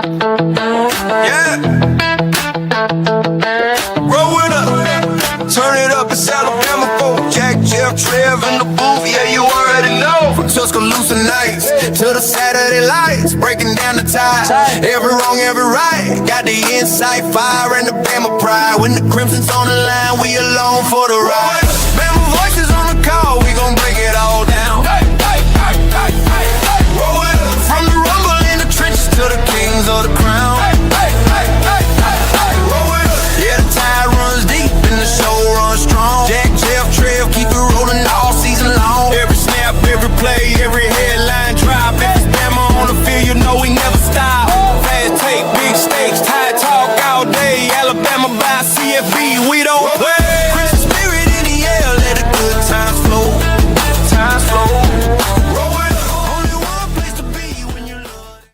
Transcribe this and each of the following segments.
Yeah. Roll it up. Turn it up. It's Alabama folk. Jack, Jeff, Trev in the booth. Yeah, you already know. From Tuscaloosa nights to the Saturday lights. Breaking down the tide. Every wrong, every right. Got the insight, fire, and the Bama pride. When the Crimson's on the line, we alone for the ride. Bama voices on the call. We gon' break it all down. Roll it up. From the rumble in the trenches to the kings of the crown. Roll it up. Yeah, the tide runs deep and the show runs strong. Jack, Jeff, Trev, keep it rolling all season long. Every snap, every play, every headline drop. If it's Bama on the field, you know we never stop. Fast take, big stakes, Tide talk all day. Alabama by CFB, we don't play. Christian spirit in the air, let the good times flow. Times flow. Roll it up. Only one place to be when you love.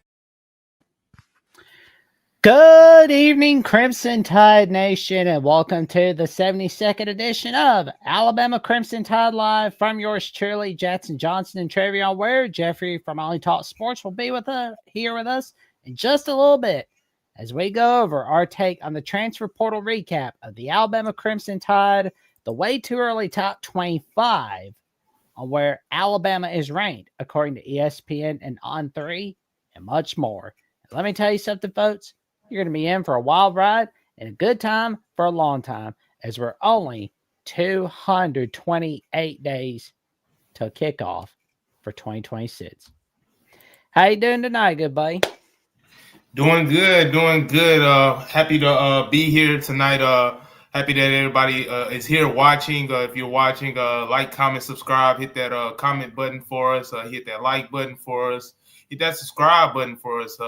Good evening, Crimson Tide Nation, and welcome to the 72nd edition of Alabama Crimson Tide Live from yours truly, Jackson Johnson and Trevion Ware. Jeffrey from Only Talk Sports will be here with us in just a little bit as we go over our take on the transfer portal recap of the Alabama Crimson Tide, the way too early top 25 on where Alabama is ranked according to ESPN and On3, and much more. Let me tell you something, folks. You're going to be in for a wild ride and a good time for a long time, as we're only 228 days till kickoff for 2026. How you doing tonight, good buddy? Doing good. Happy to be here tonight. Happy that everybody is here watching. If you're watching, like, comment, subscribe, hit that comment button for us, hit that like button for us, hit that subscribe button for us.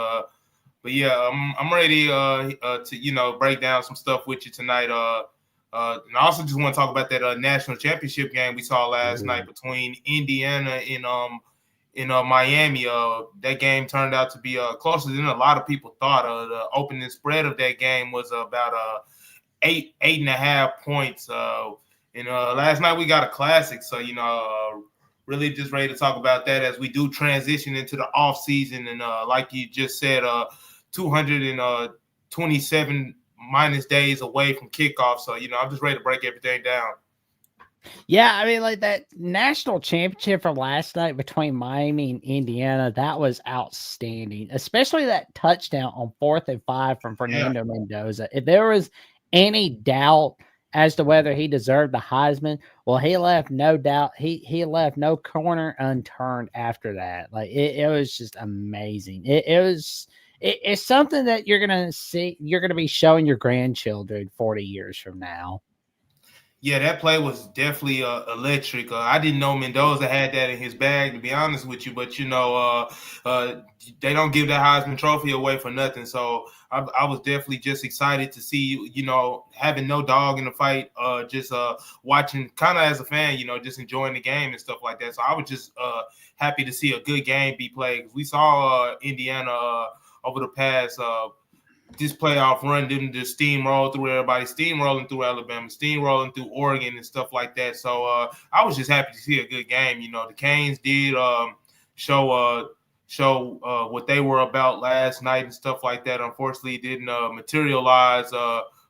But yeah, I'm ready to break down some stuff with you tonight. And I also just want to talk about that national championship game we saw last night between Indiana and Miami. That game turned out to be closer than a lot of people thought. The opening spread of that game was about 8.5 points. Last night we got a classic, so really just ready to talk about that as we do transition into the off season. And like you just said, 227 minus days away from kickoff. So, I'm just ready to break everything down. Yeah, I mean, like that national championship from last night between Miami and Indiana, that was outstanding, especially that touchdown on 4th and 5 from Fernando Mendoza. If there was any doubt as to whether he deserved the Heisman, well, he left no doubt. He left no corner unturned after that. Like it was just amazing. It's something that you're gonna see. You're gonna be showing your grandchildren 40 years from now. Yeah, that play was definitely electric. I didn't know Mendoza had that in his bag, to be honest with you. But they don't give that Heisman Trophy away for nothing. So I was definitely just excited to see, having no dog in the fight, just watching kind of as a fan, just enjoying the game and stuff like that. So I was just happy to see a good game be played. We saw Indiana over the past this playoff run, didn't just steamroll through everybody, steamrolling through Alabama, steamrolling through Oregon and stuff like that. So I was just happy to see a good game. The Canes did show what they were about last night and stuff like that. Unfortunately, it didn't materialize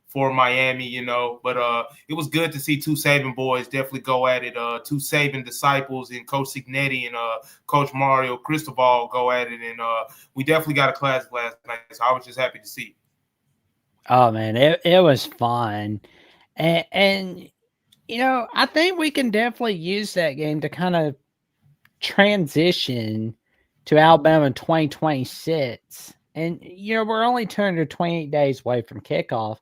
for Miami, but it was good to see two Saban boys definitely go at it. Two Saban disciples and Coach Cignetti and Coach Mario Cristobal go at it. And we definitely got a classic last night. So I was just happy to see. Oh, man, it was fun. And I think we can definitely use that game to kind of transition to Alabama in 2026. And, we're only 228 days away from kickoff.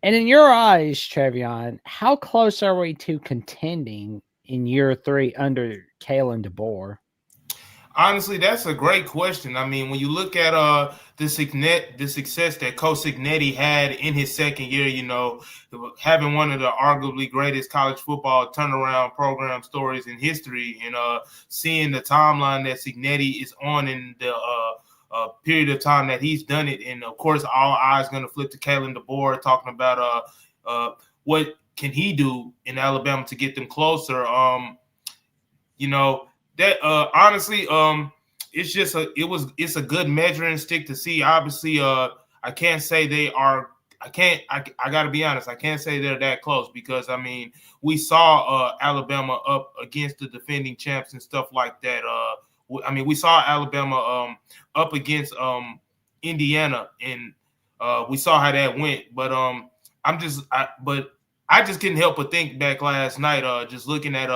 And in your eyes, Trevion, how close are we to contending in year 3 under Kalen DeBoer? Honestly, that's a great question. I mean, when you look at the success that Coach Cignetti had in his second year, having one of the arguably greatest college football turnaround program stories in history, and seeing the timeline that Cignetti is on in the period of time that he's done it, and of course, all eyes going to flip to Kalen DeBoer, talking about what can he do in Alabama to get them closer. Honestly, it's a good measuring stick to see. Obviously, I can't say they are. I got to be honest. I can't say they're that close because I mean we saw Alabama up against the defending champs and stuff like that. I mean we saw Alabama up against Indiana and we saw how that went. But I just couldn't help but think back last night. Just looking at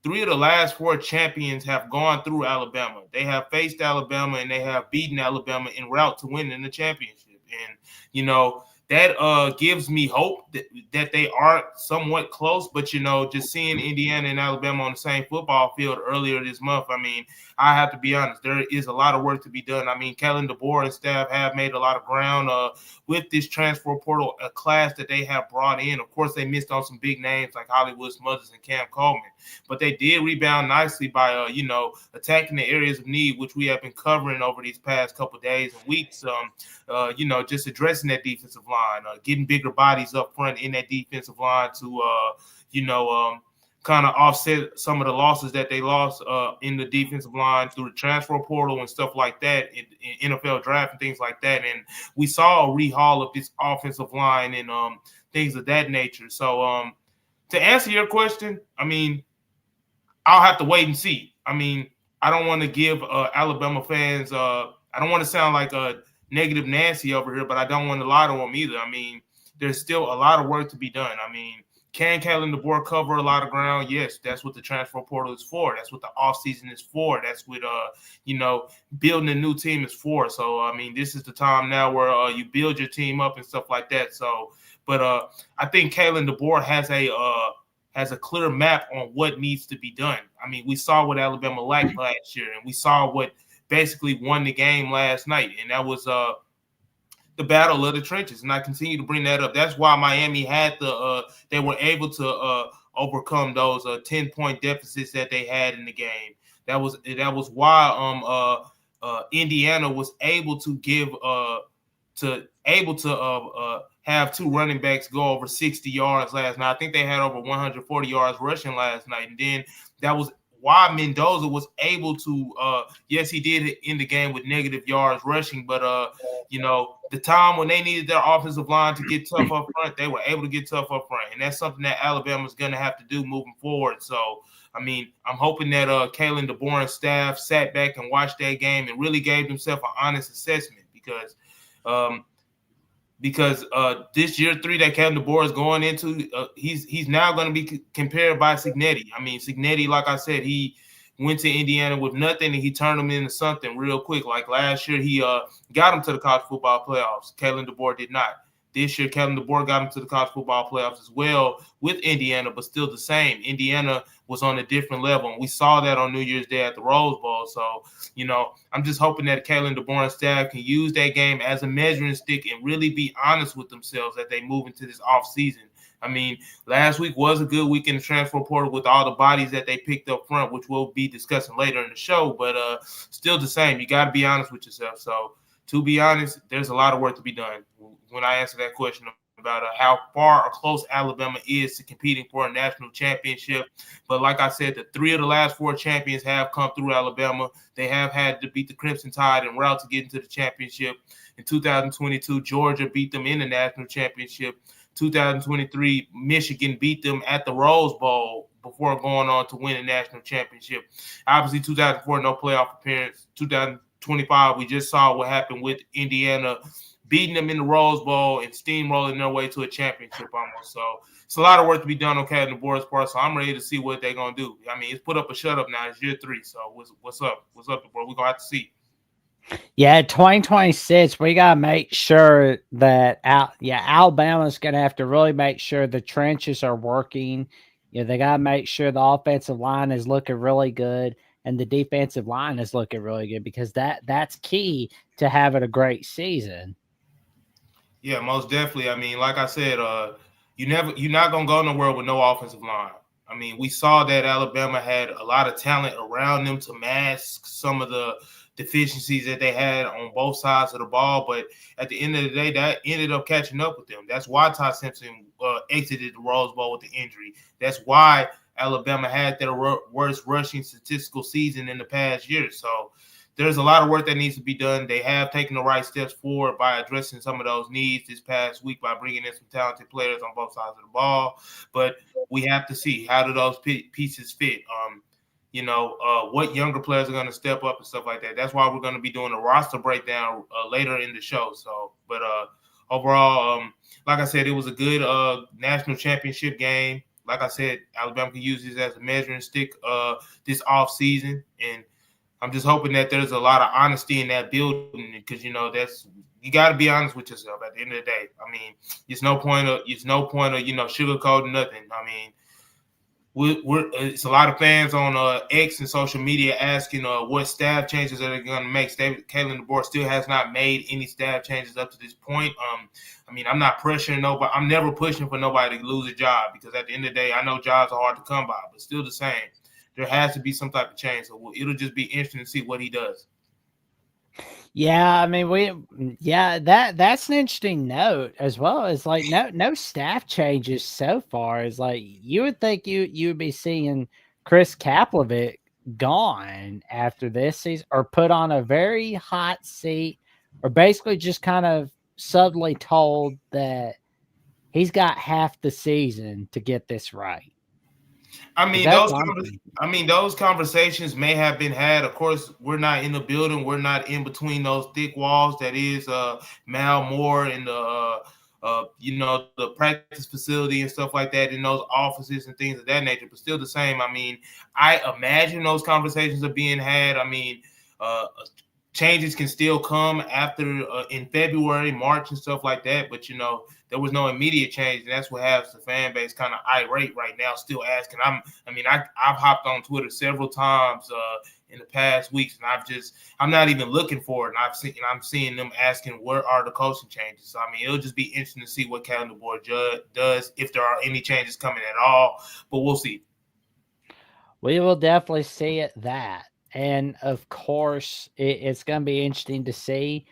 3 of the last 4 champions have gone through Alabama. They have faced Alabama and they have beaten Alabama en route to winning the championship. And, you know, that gives me hope that they are somewhat close. But, you know, just seeing Indiana and Alabama on the same football field earlier this month, I mean, I have to be honest, there is a lot of work to be done. I mean, Kellen DeBoer and staff have made a lot of ground with this transfer portal, a class that they have brought in. Of course, they missed on some big names like Hollywood Smothers and Cam Coleman, but they did rebound nicely by, you know, attacking the areas of need, which we have been covering over these past couple of days and weeks. You know, just addressing that defensive line, getting bigger bodies up front in that defensive line to, you know, kind of offset some of the losses that they lost in the defensive line through the transfer portal and stuff like that in NFL draft and things like that. And we saw a rehaul of this offensive line and things of that nature. So to answer your question, I mean, I'll have to wait and see. I mean, I don't want to give Alabama fans I don't want to sound like a negative Nancy over here, but I don't want to lie to them either. I mean, there's still a lot of work to be done. I mean, can Kellen DeBoer cover a lot of ground? Yes, that's what the transfer portal is for. That's what the offseason is for. That's what, you know, building a new team is for. So, I mean, this is the time now where you build your team up and stuff like that. So, but I think Kellen DeBoer has a clear map on what needs to be done. I mean, we saw what Alabama lacked last year, and we saw what basically won the game last night, and that was the battle of the trenches. And I continue to bring that up. That's why Miami had they were able to overcome those 10-point deficits that they had in the game. That was why Indiana was able to give have 2 running backs go over 60 yards last night. I think they had over 140 yards rushing last night. And then that was why Mendoza was able to, yes, he did end the game with negative yards rushing, but, you know, the time when they needed their offensive line to get tough up front, they were able to get tough up front. And that's something that Alabama's going to have to do moving forward. So, I mean, I'm hoping that Kalen DeBoer and staff sat back and watched that game and really gave themselves an honest assessment because this year 3 that Kevin DeBoer is going into, he's now going to be compared by Cignetti. I mean, Cignetti, like I said, he went to Indiana with nothing and he turned them into something real quick. Like last year, he got him to the college football playoffs. Kellen DeBoer did not. This year, Kellen DeBoer got him to the college football playoffs as well with Indiana, but still the same. Indiana was on a different level, and we saw that on New Year's Day at the Rose Bowl. So, you know, I'm just hoping that Kellen DeBoer and staff can use that game as a measuring stick and really be honest with themselves as they move into this offseason. I mean, last week was a good week in the transfer portal with all the bodies that they picked up front, which we'll be discussing later in the show, but still the same. You got to be honest with yourself. So, to be honest, there's a lot of work to be done. When I answer that question about how far or close Alabama is to competing for a national championship. But like I said, the 3 of the last 4 champions have come through Alabama. They have had to beat the Crimson Tide en route to get into the championship. In 2022, Georgia beat them in the national championship. 2023, Michigan beat them at the Rose Bowl before going on to win a national championship. Obviously, 2004, no playoff appearance. 2025, we just saw what happened with Indiana beating them in the Rose Bowl and steamrolling their way to a championship almost. So it's a lot of work to be done on Kevin DeBoer's part. So I'm ready to see what they're going to do. I mean, it's put up a shut up now. It's year 3. So what's up? What's up, DeBoer? We're going to have to see. Yeah, 2026, we got to make sure that Alabama's going to have to really make sure the trenches are working. You know, they got to make sure the offensive line is looking really good and the defensive line is looking really good because that's key to having a great season. Yeah, most definitely. I mean, like I said, you're not gonna go nowhere with no offensive line. I mean, we saw that Alabama had a lot of talent around them to mask some of the deficiencies that they had on both sides of the ball. But at the end of the day, that ended up catching up with them. That's why Ty Simpson exited the Rose Bowl with the injury. That's why Alabama had their worst rushing statistical season in the past year. So there's a lot of work that needs to be done. They have taken the right steps forward by addressing some of those needs this past week by bringing in some talented players on both sides of the ball. But we have to see, how do those pieces fit? What younger players are going to step up and stuff like that. That's why we're going to be doing a roster breakdown later in the show. So, but overall, like I said, it was a good national championship game. Like I said, Alabama can use this as a measuring stick this off season, and I'm just hoping that there's a lot of honesty in that building, because you got to be honest with yourself at the end of the day. I mean, it's no point of sugarcoating nothing. I mean, it's a lot of fans on X and social media asking what staff changes are they going to make. Kalen DeBoer still has not made any staff changes up to this point. I mean, I'm not pressuring nobody. I'm never pushing for nobody to lose a job, because at the end of the day, I know jobs are hard to come by, but still the same. There has to be some type of change. So it'll just be interesting to see what he does. Yeah, I mean, that's an interesting note, as well as like no staff changes so far. Is like, you would think you would be seeing Chris Kaplivic gone after this season, or put on a very hot seat, or basically just kind of subtly told that he's got half the season to get this right. I mean, those conversations may have been had. Of course, we're not in the building. We're not in between those thick walls that is Mal Moore and the practice facility and stuff like that, in those offices and things of that nature. But still the same. I mean, I imagine those conversations are being had. I mean, changes can still come after in February, March, and stuff like that. But there was no immediate change, and that's what has the fan base kind of irate right now, still asking. I've hopped on Twitter several times in the past weeks, and I'm not even looking for it. And I'm seeing them asking, where are the coaching changes? So I mean, it'll just be interesting to see what Kalen DeBoer does, if there are any changes coming at all. But we'll see. We will definitely see that. And of course, it's going to be interesting to see.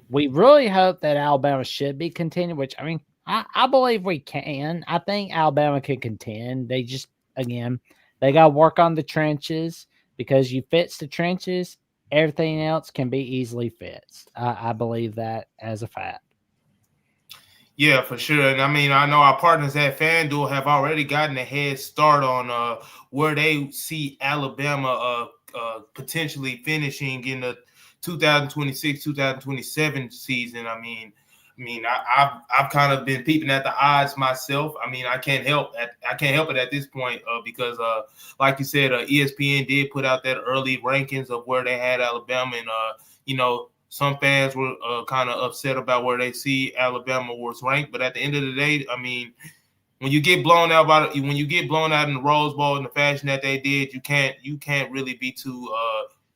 We really hope that Alabama should be contending, which, I mean, I believe we can. I think Alabama can contend. They just, again, they got to work on the trenches, because you fix the trenches, everything else can be easily fixed. I believe that as a fact. Yeah, for sure. And I mean, I know our partners at FanDuel have already gotten a head start on where they see Alabama potentially finishing in the 2026-2027 season. I've kind of been peeping at the odds myself. I mean, I can't help it at this point because, like you said, ESPN did put out that early rankings of where they had Alabama, and some fans were kind of upset about where they see Alabama was ranked. But at the end of the day, I mean, when you get blown out in the Rose Bowl in the fashion that they did, you can't really be too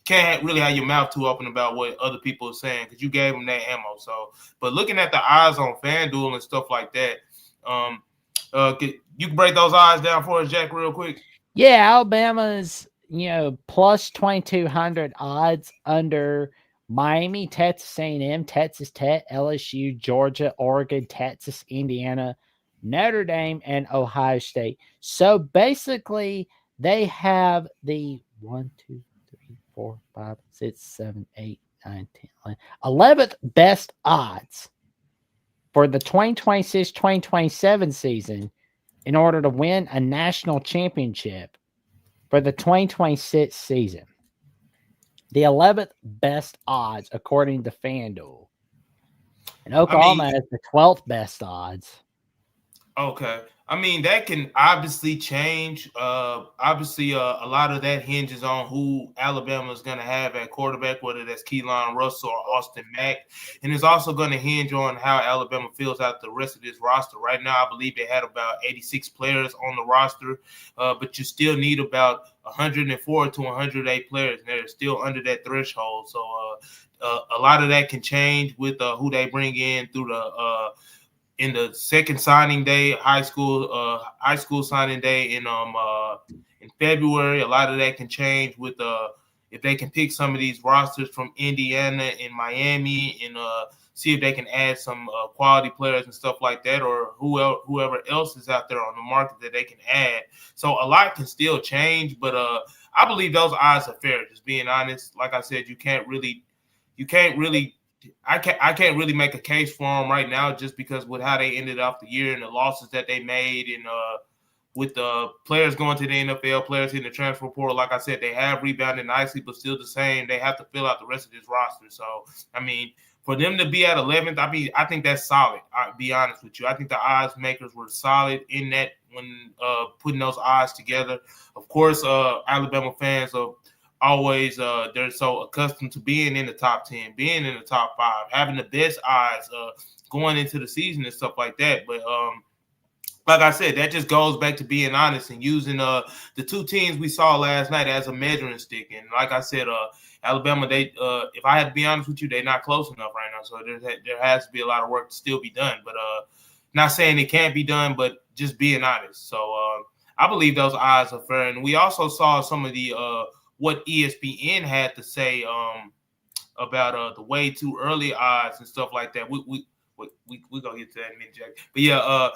can't really have your mouth too open about what other people are saying, because you gave them that ammo. So, but looking at the odds on FanDuel and stuff like that, you can break those odds down for us, Jack, real quick. Yeah, Alabama's plus 2,200 odds under Miami, Texas A&M, Texas Tech, LSU, Georgia, Oregon, Texas, Indiana, Notre Dame, and Ohio State. So basically, they have the 1, 2, 3, 4, 5, 6, 7, 8, 9, 10, 11th best odds for the 2026-2027 season in order to win a national championship for the 2026 season. The 11th best odds according to FanDuel. And Oklahoma has the 12th best odds. Okay. I mean, that can obviously change. Obviously, a lot of that hinges on who Alabama is going to have at quarterback, whether that's Keelan Russell or Austin Mack. And it's also going to hinge on how Alabama fills out the rest of this roster. Right now, I believe they had about 86 players on the roster, but you still need about 104 to 108 players, and they're still under that threshold. So a lot of that can change with who they bring in through in the second signing day, high school signing day in February. A lot of that can change with if they can pick some of these rosters from Indiana and Miami, and see if they can add some quality players and stuff like that, or whoever else is out there on the market that they can add. So a lot can still change, but I believe those odds are fair. Just being honest, like I said, I can't really make a case for them right now, just because with how they ended off the year and the losses that they made, and with the players going to the NFL, players in the transfer portal. Like I said, they have rebounded nicely, but still the same. They have to fill out the rest of this roster. So, I mean, for them to be at 11th, I think that's solid. I'll be honest with you. I think the odds makers were solid in that when putting those odds together. Of course, Alabama fans are always they're so accustomed to being in the top 10, being in the top 5, having the best odds going into the season and stuff like that. But like I said, that just goes back to being honest and using the two teams we saw last night as a measuring stick. And like I said, Alabama, they if I had to be honest with you, they're not close enough right now. So there has to be a lot of work to still be done. But not saying it can't be done, but just being honest. So I believe those odds are fair. And we also saw some of the what ESPN had to say about the way too early odds and stuff like that. We gonna get to that in a minute, Jack. But yeah,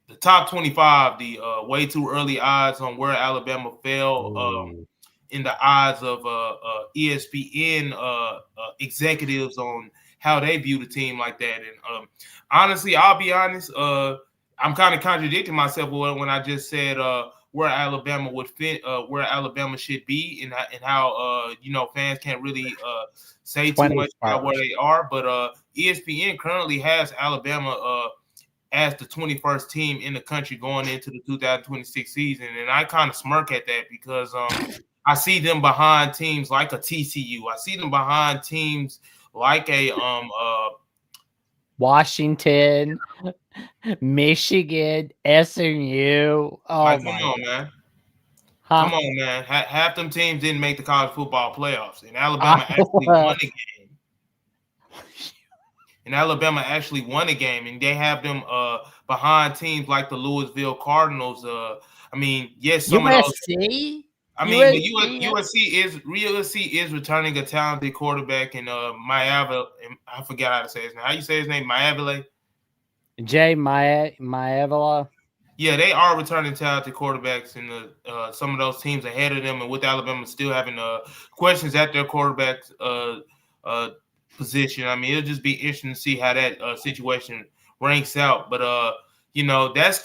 the top 25, the way too early odds on where Alabama fell in the odds of ESPN executives on how they view the team like that. And honestly, I'll be honest, I'm kind of contradicting myself when I just said where Alabama would fit, where Alabama should be, and how fans can't really say too much about where they are. But ESPN currently has Alabama as the 21st team in the country going into the 2026 season, and I kind of smirk at that because I see them behind teams like a TCU. I see them behind teams like a Washington, Michigan, SMU. Oh, like, come on, man. Huh? Come on, man. Half them teams didn't make the college football playoffs, and Alabama actually won the game. And Alabama actually won a game, and they have them behind teams like the Louisville Cardinals. I mean, yes, some USC? of those. I mean, USC is returning a talented quarterback, and Maavila. I forgot how to say his name. How you say his name? Maavila. Maavila. Yeah, they are returning talented quarterbacks, and some of those teams ahead of them, and with Alabama still having questions at their quarterbacks position. I mean, it'll just be interesting to see how that situation ranks out. But that's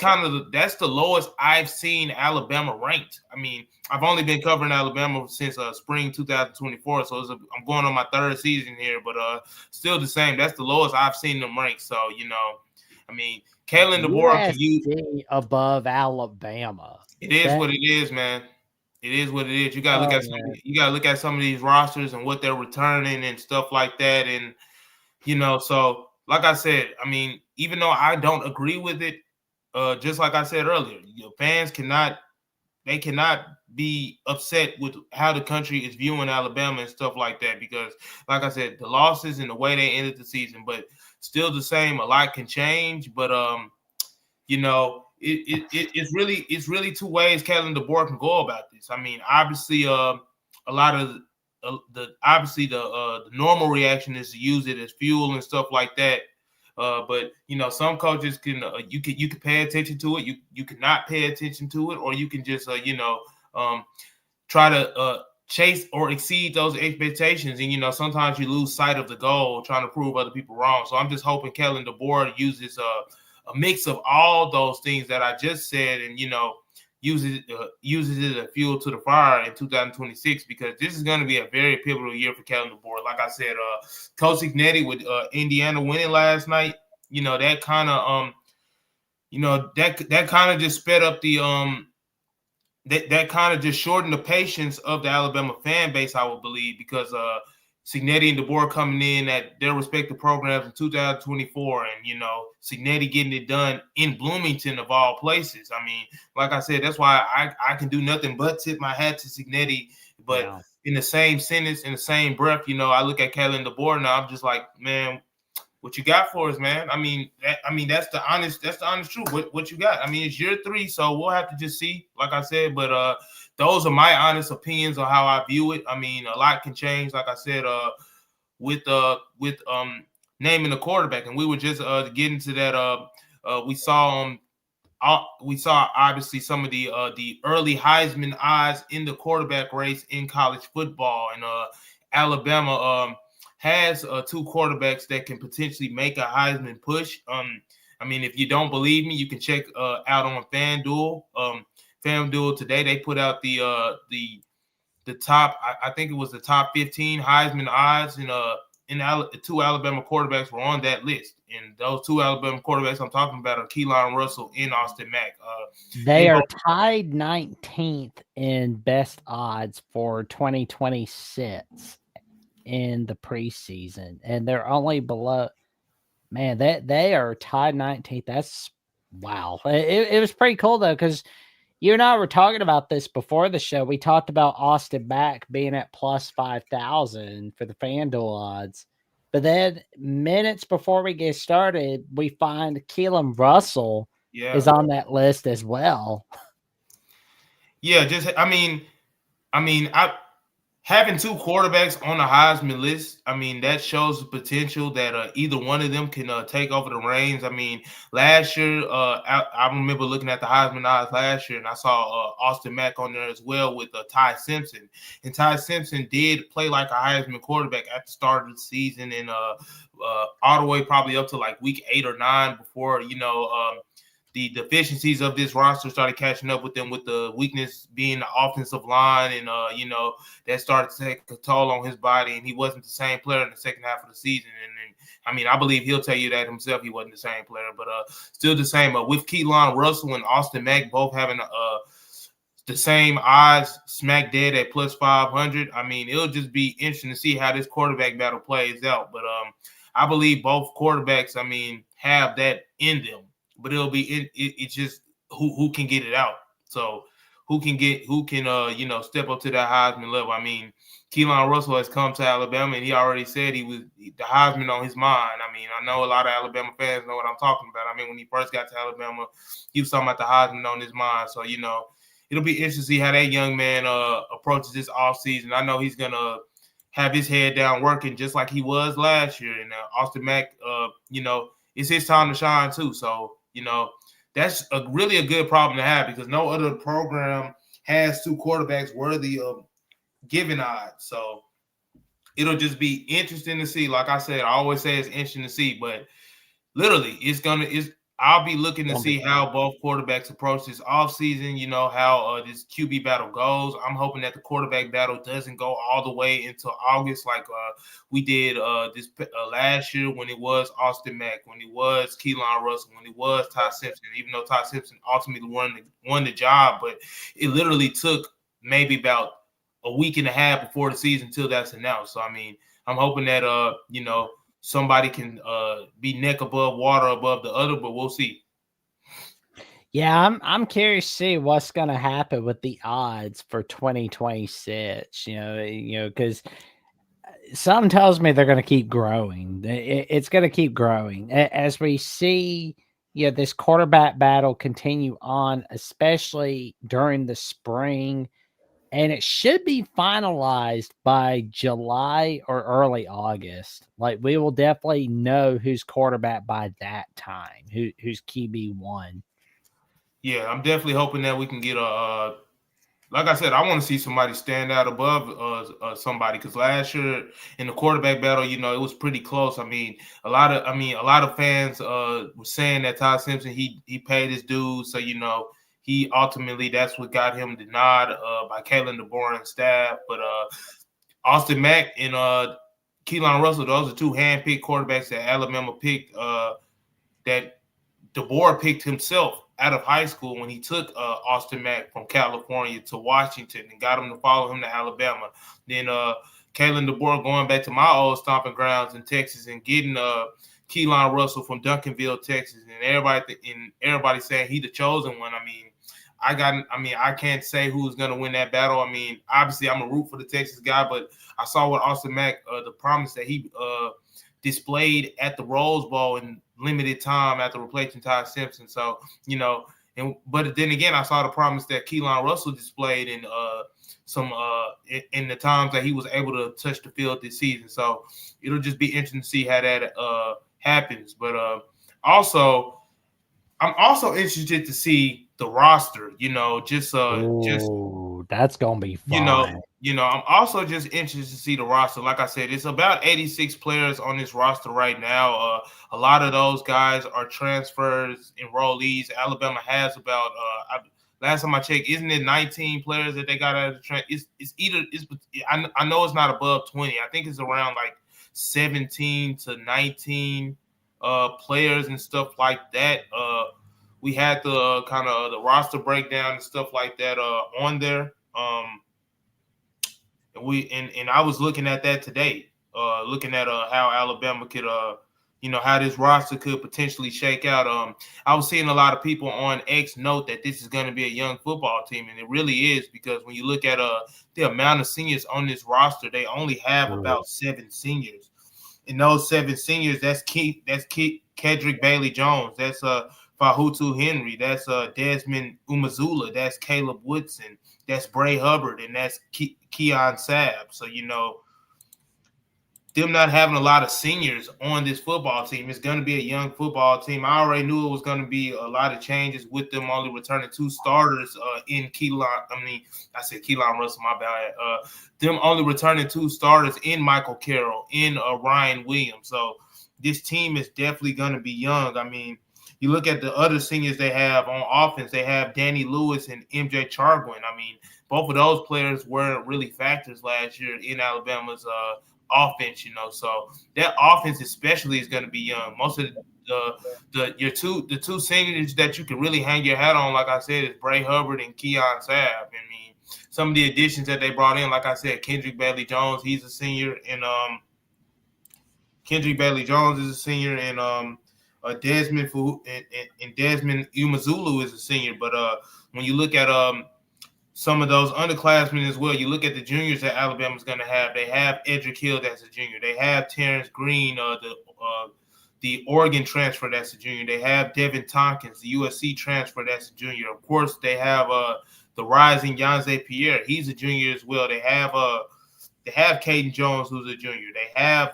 that's the lowest I've seen Alabama ranked. I mean, I've only been covering Alabama since spring 2024, so I'm going on my third season here, but still the same. That's the lowest I've seen them ranked. So I mean, Kalen DeBoer can use above Alabama. It is what it is, man. It is what it is. You gotta look at some of these rosters and what they're returning and stuff like that. And so like I said, I mean, even though I don't agree with it, just like I said earlier, fans cannot be upset with how the country is viewing Alabama and stuff like that, because like I said, the losses and the way they ended the season, but still the same, a lot can change. But it's really two ways Kalen DeBoer can go about this. I mean, obviously, a lot of the normal reaction is to use it as fuel and stuff like that. But some coaches can you can pay attention to it. You cannot pay attention to it, or you can just try to chase or exceed those expectations. And sometimes you lose sight of the goal trying to prove other people wrong. So I'm just hoping Kalen DeBoer uses a mix of all those things that I just said, and uses it as fuel to the fire in 2026, because this is going to be a very pivotal year for Kalen DeBoer. Like I said, Coach Ignetti with Indiana winning last night, that kind of that kind of just sped up the that kind of just shortened the patience of the Alabama fan base, I would believe, because Cignetti and DeBoer coming in at their respective programs in 2024, and Cignetti getting it done in Bloomington of all places. I mean, like I said, that's why I can do nothing but tip my hat to Cignetti. But in the same sentence, in the same breath, I look at Kalen DeBoer now. I'm just like, man, what you got for us, man? I mean, that's the honest truth. What you got? I mean, it's year 3, so we'll have to just see. Like I said, but those are my honest opinions on how I view it. I mean, a lot can change, like I said, with naming the quarterback, and we were just getting to that. We saw we saw obviously some of the early Heisman odds in the quarterback race in college football, and Alabama has two quarterbacks that can potentially make a Heisman push. I mean, if you don't believe me, you can check out on FanDuel. FanDuel today, they put out the top. I think it was the top 15 Heisman odds, and two Alabama quarterbacks were on that list. And those two Alabama quarterbacks I'm talking about are Keelan Russell and Austin Mack. They are tied 19th in best odds for 2026 in the preseason, and they're only below. Man, they are tied 19th. That's wow. It was pretty cool though, because you and I were talking about this before the show. We talked about Austin Mack being at plus 5,000 for the FanDuel odds. But then minutes before we get started, we find Keelan Russell is on that list as well. Yeah, having two quarterbacks on the Heisman list, I mean, that shows the potential that either one of them can take over the reins. I mean, last year, I remember looking at the Heisman odds last year, and I saw Austin Mack on there as well with Ty Simpson. And Ty Simpson did play like a Heisman quarterback at the start of the season, and all the way probably up to like week 8 or 9 before, the deficiencies of this roster started catching up with them, with the weakness being the offensive line, and that started to take a toll on his body, and he wasn't the same player in the second half of the season. And I mean, I believe he'll tell you that himself. He wasn't the same player, but still the same. With Keelan Russell and Austin Mack both having the same odds, smack dead at plus 500. I mean, it'll just be interesting to see how this quarterback battle plays out. But I believe both quarterbacks, I mean, have that in them. But it'll be it's just who can get it out. So who can step up to that Heisman level. I mean, Keelan Russell has come to Alabama, and he already said he was the Heisman on his mind. I mean, I know a lot of Alabama fans know what I'm talking about. I mean, when he first got to Alabama, he was talking about the Heisman on his mind. So it'll be interesting to see how that young man approaches this offseason. I know he's gonna have his head down working just like he was last year. And Austin Mack, it's his time to shine too. So that's really a good problem to have, because no other program has two quarterbacks worthy of giving odds. So it'll just be interesting to see. Like I said, I always say it's interesting to see, but literally I'll be looking to see how both quarterbacks approach this offseason, how this QB battle goes. I'm hoping that the quarterback battle doesn't go all the way until August like we did this last year, when it was Austin Mack, when it was Keelan Russell, when it was Ty Simpson, even though Ty Simpson ultimately won the job. But it literally took maybe about a week and a half before the season till that's announced. So, I mean, I'm hoping that, somebody can be neck above water above the other, but we'll see. Yeah, I'm curious to see what's going to happen with the odds for 2026. Because something tells me they're going to keep growing. It's going to keep growing as we see this quarterback battle continue on, especially during the spring. And it should be finalized by July or early August. Like, we will definitely know who's quarterback by that time, who's QB1. Yeah, I'm definitely hoping that we can get like I said, I want to see somebody stand out above somebody, because last year in the quarterback battle, it was pretty close. I mean, a lot of fans were saying that Ty Simpson, he paid his dues, so he ultimately, that's what got him the nod by Kalen DeBoer and staff. But Austin Mack and Keelan Russell, those are two handpicked quarterbacks that Alabama picked, that DeBoer picked himself out of high school when he took Austin Mack from California to Washington and got him to follow him to Alabama. Then Kalen DeBoer going back to my old stomping grounds in Texas and getting Keelan Russell from Duncanville, Texas, and everybody saying he the chosen one. I can't say who's going to win that battle. I mean, obviously, I'm a root for the Texas guy, but I saw what Austin Mack, the promise that he displayed at the Rose Bowl in limited time after replacing Ty Simpson. So, but then again, I saw the promise that Keelan Russell displayed in in the times that he was able to touch the field this season. So it'll just be interesting to see how that happens. But also, I'm also interested to see the roster. Just Ooh, that's gonna be you know, fun. I'm also just interested to see the roster. Like I said, it's about 86 players on this roster right now. A lot of those guys are transfers, enrollees. Alabama has about last time I checked, isn't it 19 players that they got out of the transfer? I know it's not above 20. I think it's around like 17 to 19 players and stuff like that. We had the kind of the roster breakdown and stuff like that on there. And I was looking at that today, looking at how Alabama could how this roster could potentially shake out. I was seeing a lot of people on X note that this is going to be a young football team, and it really is, because when you look at the amount of seniors on this roster, they only have about 7 seniors. And those 7 seniors, that's Kedrick Bailey Jones, that's Fahutu Henry, that's Desmond Umazula, that's Caleb Woodson, that's Bray Hubbard, and that's Keon Sabb. So, them not having a lot of seniors on this football team, it's going to be a young football team. I already knew it was going to be a lot of changes with them only returning 2 starters in Keelan. I said Keelan Russell, my bad. Them only returning 2 starters in Michael Carroll, in Ryan Williams. So this team is definitely going to be young. You look at the other seniors they have on offense, they have Danny Lewis and MJ Chargwin. Both of those players weren't really factors last year in Alabama's offense, so that offense especially is going to be young. Most of the two seniors that you can really hang your hat on, like I said, is Bray Hubbard and Keon Sabb. Some of the additions that they brought in, like I said, Kendrick Bailey Jones, he's a senior, and Kendrick Bailey Jones is a senior, and Desmond Umazulu is a senior. But when you look at some of those underclassmen as well, you look at the juniors that Alabama's going to have. They have Edric Hill, that's a junior. They have Terrence Green, the Oregon transfer, that's a junior. They have Devin Tompkins, the USC transfer, that's a junior. Of course, they have the rising Yanze Pierre. He's a junior as well. They have Caden Jones, who's a junior. They have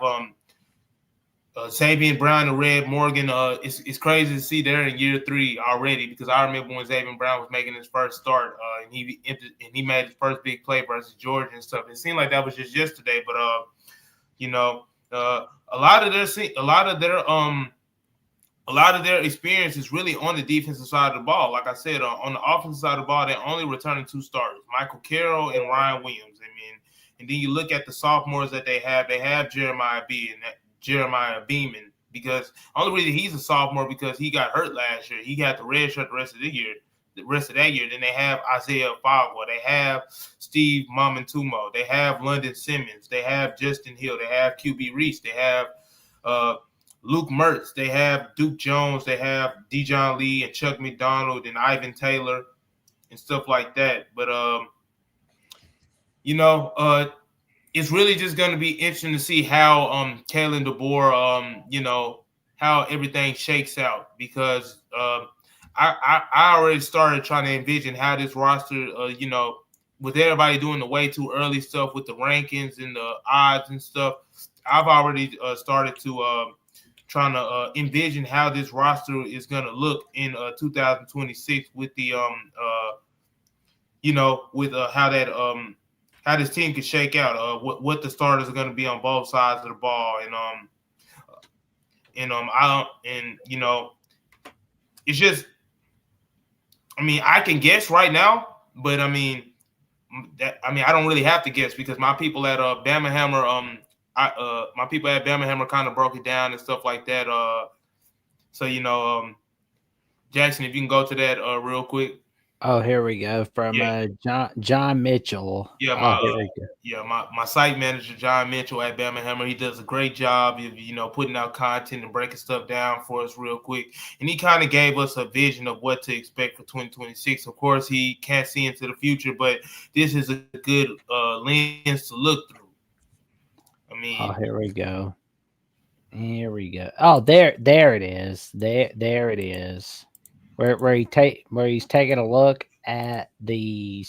Xavier Brown and Red Morgan. It's crazy to see they're in year 3 already, because I remember when Xavier Brown was making his first start, and he made his first big play versus Georgia and stuff. It seemed like that was just yesterday, but a lot of their experience is really on the defensive side of the ball. Like I said, on the offensive side of the ball, they're only returning 2 starters, Michael Carroll and Ryan Williams. And then you look at the sophomores that they have. They have Jeremiah Beeman, because only reason he's a sophomore because he got hurt last year. He got the red shirt the rest of that year. Then they have Isaiah Fagwa. They have Steve Mamantumo. They have London Simmons. They have Justin Hill. They have QB Reese. They have Luke Mertz. They have Duke Jones. They have Dijon Lee and Chuck McDonald and Ivan Taylor and stuff like that. But it's really just going to be interesting to see how Kalen DeBoer, how everything shakes out, because I already started trying to envision how this roster, with everybody doing the way too early stuff with the rankings and the odds and stuff. I've already started to trying to envision how this roster is going to look in 2026 with the how this team could shake out, what the starters are going to be on both sides of the ball, it's just, I can guess right now, but I don't really have to guess, because my people at Bama Hammer, kind of broke it down and stuff like that. Jackson, if you can go to that real quick. Oh, here we go from John Mitchell. My site manager, John Mitchell at Bama Hammer, he does a great job of putting out content and breaking stuff down for us real quick. And he kind of gave us a vision of what to expect for 2026. Of course, he can't see into the future, but this is a good lens to look through. Here we go. Oh, there it is. There it is. Where he's taking a look at the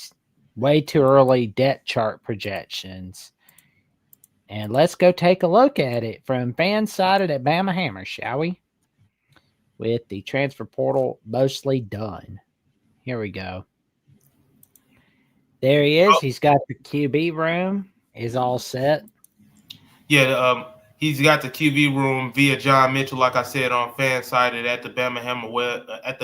way too early depth chart projections. And let's go take a look at it from FanSided at Bama Hammer, shall we? with the transfer portal mostly done. Here we go. There he is. He's got the QB room is all set. Yeah, he's got the QB room via John Mitchell, like I said, on FanSided at the Bama Hammer at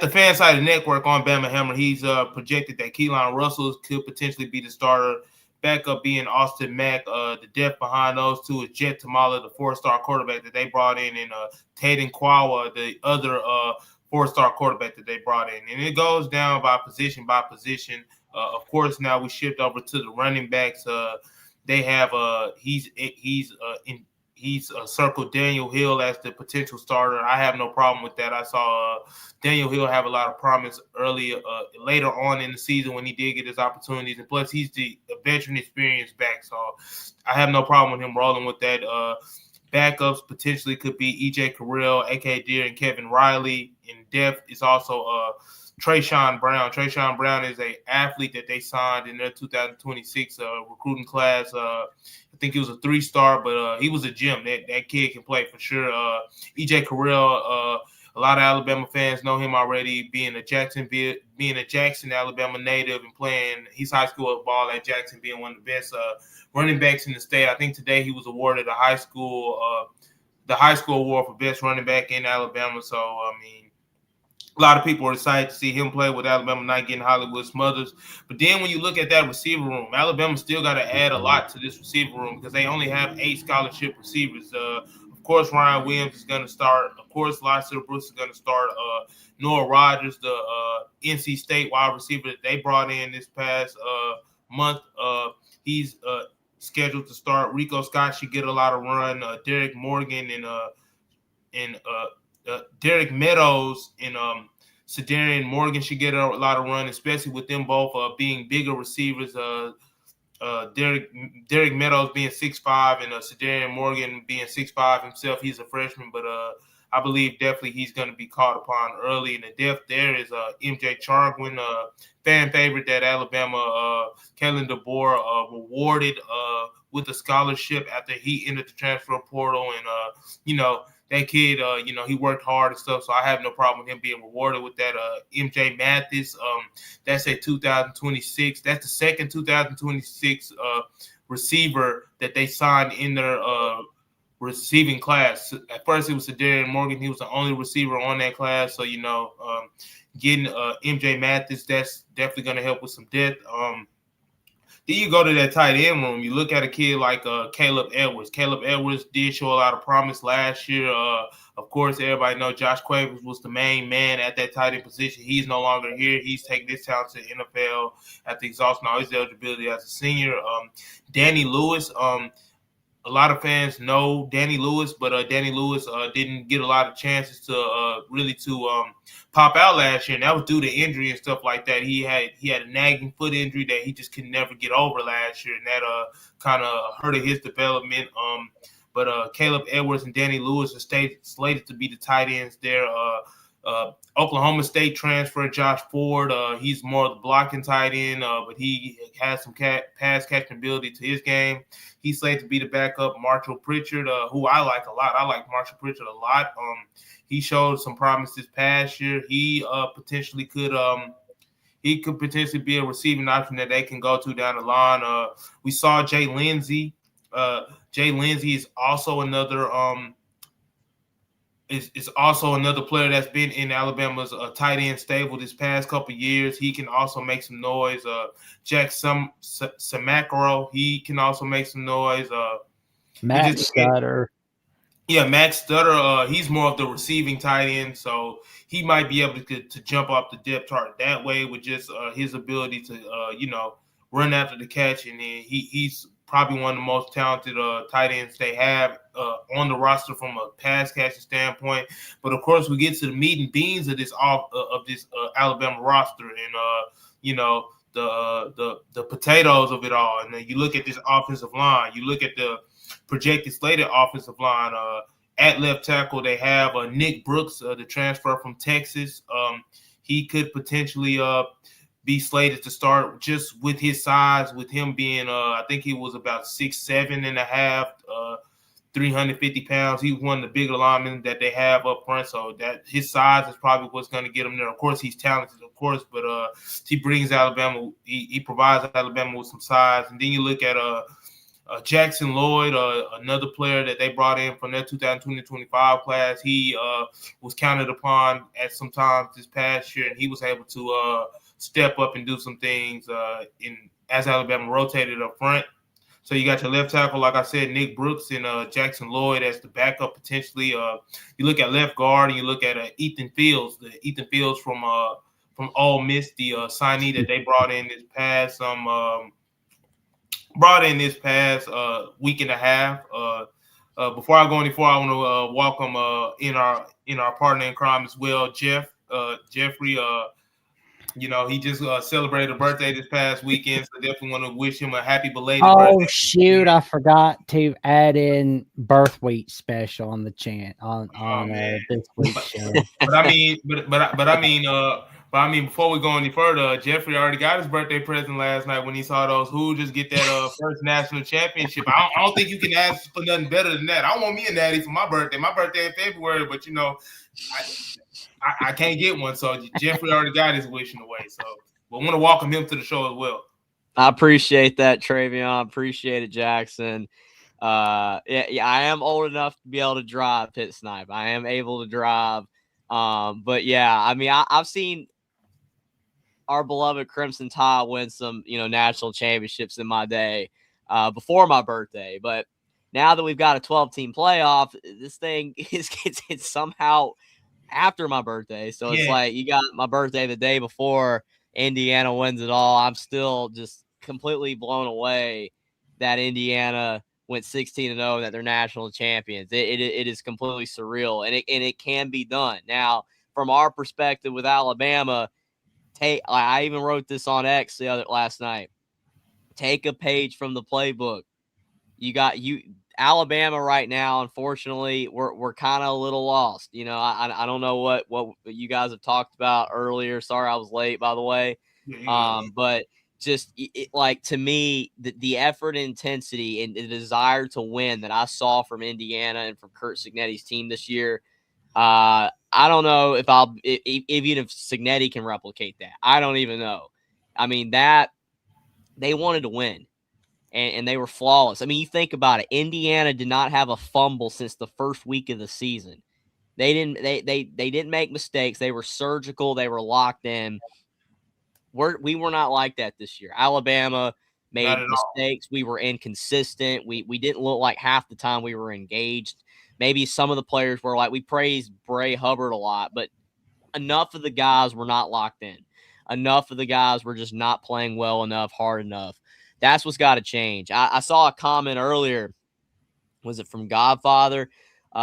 the FanSided network on Bama Hammer. He's projected that Keelan Russell could potentially be the starter. Backup being Austin Mack. The depth behind those two is Jet Tamala, the 4-star quarterback that they brought in, and Taden Kwawa, the other 4-star quarterback that they brought in. And it goes down by position by position. Of course, now we shift over to the running backs. They have he's circled Daniel Hill as the potential starter. I have no problem with that. I saw Daniel Hill have a lot of promise later on in the season when he did get his opportunities, and plus he's the veteran experienced back, so I have no problem with him rolling with that. Backups potentially could be EJ Carrell, A.K. Deere, and Kevin Riley. In depth is also Trayshawn Brown. Trayshawn Brown is an athlete that they signed in their 2026 recruiting class. I think he was a 3-star, but he was a gem. That kid can play for sure. EJ Carrell, a lot of Alabama fans know him already, being a Jackson, Alabama native, and playing his high school ball at Jackson, being one of the best running backs in the state. I think today he was awarded the high school award for best running back in Alabama. So I mean, a lot of people are excited to see him play with Alabama not getting Hollywood Smothers. But then when you look at that receiver room, Alabama still got to add a lot to this receiver room because they only have 8 scholarship receivers. Of course, Ryan Williams is going to start. Of course, Lysir Brooks is going to start. Noah Rogers, the NC State wide receiver that they brought in this past month, he's scheduled to start. Rico Scott should get a lot of run. Derek Morgan and Derek Meadows and Sedarian Morgan should get a lot of run, especially with them both being bigger receivers. Derek Meadows being 6'5" and Sedarian Morgan being 6'5" himself. He's a freshman, but I believe definitely he's going to be called upon early. In the depth there is MJ Chargwin, fan favorite that Alabama, Kellen DeBoer rewarded with a scholarship after he entered the transfer portal. And, that kid, he worked hard and stuff, so I have no problem with him being rewarded with that. MJ Mathis, that's a 2026. That's the second 2026 receiver that they signed in their receiving class. At first, it was Sedarian Morgan. He was the only receiver on that class. So, getting MJ Mathis, that's definitely going to help with some depth. Then you go to that tight end room. You look at a kid like Caleb Edwards. Caleb Edwards did show a lot of promise last year. Of course, everybody knows Josh Quavers was the main man at that tight end position. He's no longer here. He's taking this talent to the NFL after exhausting all his eligibility as a senior. Danny Lewis, a lot of fans know Danny Lewis, but Danny Lewis didn't get a lot of chances to really pop out last year, and that was due to injury and stuff like that. He had a nagging foot injury that he just could never get over last year, and that kind of hurted his development. But Caleb Edwards and Danny Lewis are slated to be the tight ends there. Oklahoma State transfer Josh Ford. He's more of the blocking tight end, but he has some pass catching ability to his game. He's slated to be the backup. Marshall Pritchard, who I like a lot. I like Marshall Pritchard a lot. He showed some promise this past year. He potentially could potentially be a receiving option that they can go to down the line. We saw Jay Lindsey. Jay Lindsey is also another is also another player that's been in Alabama's tight end stable this past couple of years. He can also make some noise. Jack Samacro, he can also make some noise. Max Stutter. Yeah, Max Stutter, he's more of the receiving tight end, so he might be able to jump off the depth chart that way with just his ability to, run after the catch. And then he's probably one of the most talented tight ends they have on the roster from a pass catching standpoint. But of course, we get to the meat and beans of this Alabama roster, and the potatoes of it all. And then you look at this offensive line. You look at the projected slated offensive line. At left tackle, they have Nick Brooks, the transfer from Texas. He could potentially be slated to start just with his size, with him being, I think he was about 6'7.5", 350 pounds. He's one of the bigger linemen that they have up front. So that his size is probably what's going to get him there. Of course, he's talented, of course, but he brings Alabama. He provides Alabama with some size. And then you look at Jackson Lloyd, another player that they brought in from their 2020-25 class. He was counted upon at some times this past year, and he was able to step up and do some things as Alabama rotated up front. So you got your left tackle, like I said, Nick Brooks and Jackson Lloyd as the backup potentially. You look at left guard and you look at Ethan Fields, from Ole Miss, the signee that they brought in this past week and a half. Before I go any further, I want to welcome in our partner in crime as well, Jeffrey. He just celebrated a birthday this past weekend, so definitely want to wish him a happy belated birthday. Oh shoot! I forgot to add in birth week special on the chant on this week's show. But I mean, before we go any further, Jeffrey already got his birthday present last night when he saw those Hoosiers get that first national championship. I don't think you can ask for nothing better than that. I want me a natty for my birthday. My birthday in February, but I can't get one, so Jeffrey already got his wish in the way. So we want to welcome him to the show as well. I appreciate that, Travion. Appreciate it, Jackson. I am old enough to be able to drive pit snipe. I am able to drive. But yeah, I mean, I've seen our beloved Crimson Tide win some, national championships in my day before my birthday. But now that we've got a 12-team playoff, this thing it's somehow after my birthday. So it's like you got my birthday the day before Indiana wins it all. I'm still just completely blown away that Indiana went 16-0, that they're national champions. It is completely surreal, and it can be done. Now, from our perspective with Alabama, I even wrote this on X last night. Take a page from the playbook. Alabama right now, unfortunately, we're kind of a little lost. I don't know what you guys have talked about earlier. Sorry, I was late, by the way. But just to me, the effort, intensity, and the desire to win that I saw from Indiana and from Curt Cignetti's team this year, I don't know if even if Cignetti can replicate that. I don't even know. I mean, that they wanted to win. And they were flawless. I mean, you think about it. Indiana did not have a fumble since the first week of the season. They didn't make mistakes. They were surgical. They were locked in. We were not like that this year. Alabama made mistakes. We were inconsistent. We didn't look like half the time we were engaged. Maybe some of the players were like, we praised Bray Hubbard a lot, but enough of the guys were not locked in. Enough of the guys were just not playing well enough, hard enough. That's what's got to change. I saw a comment earlier. Was it from Godfather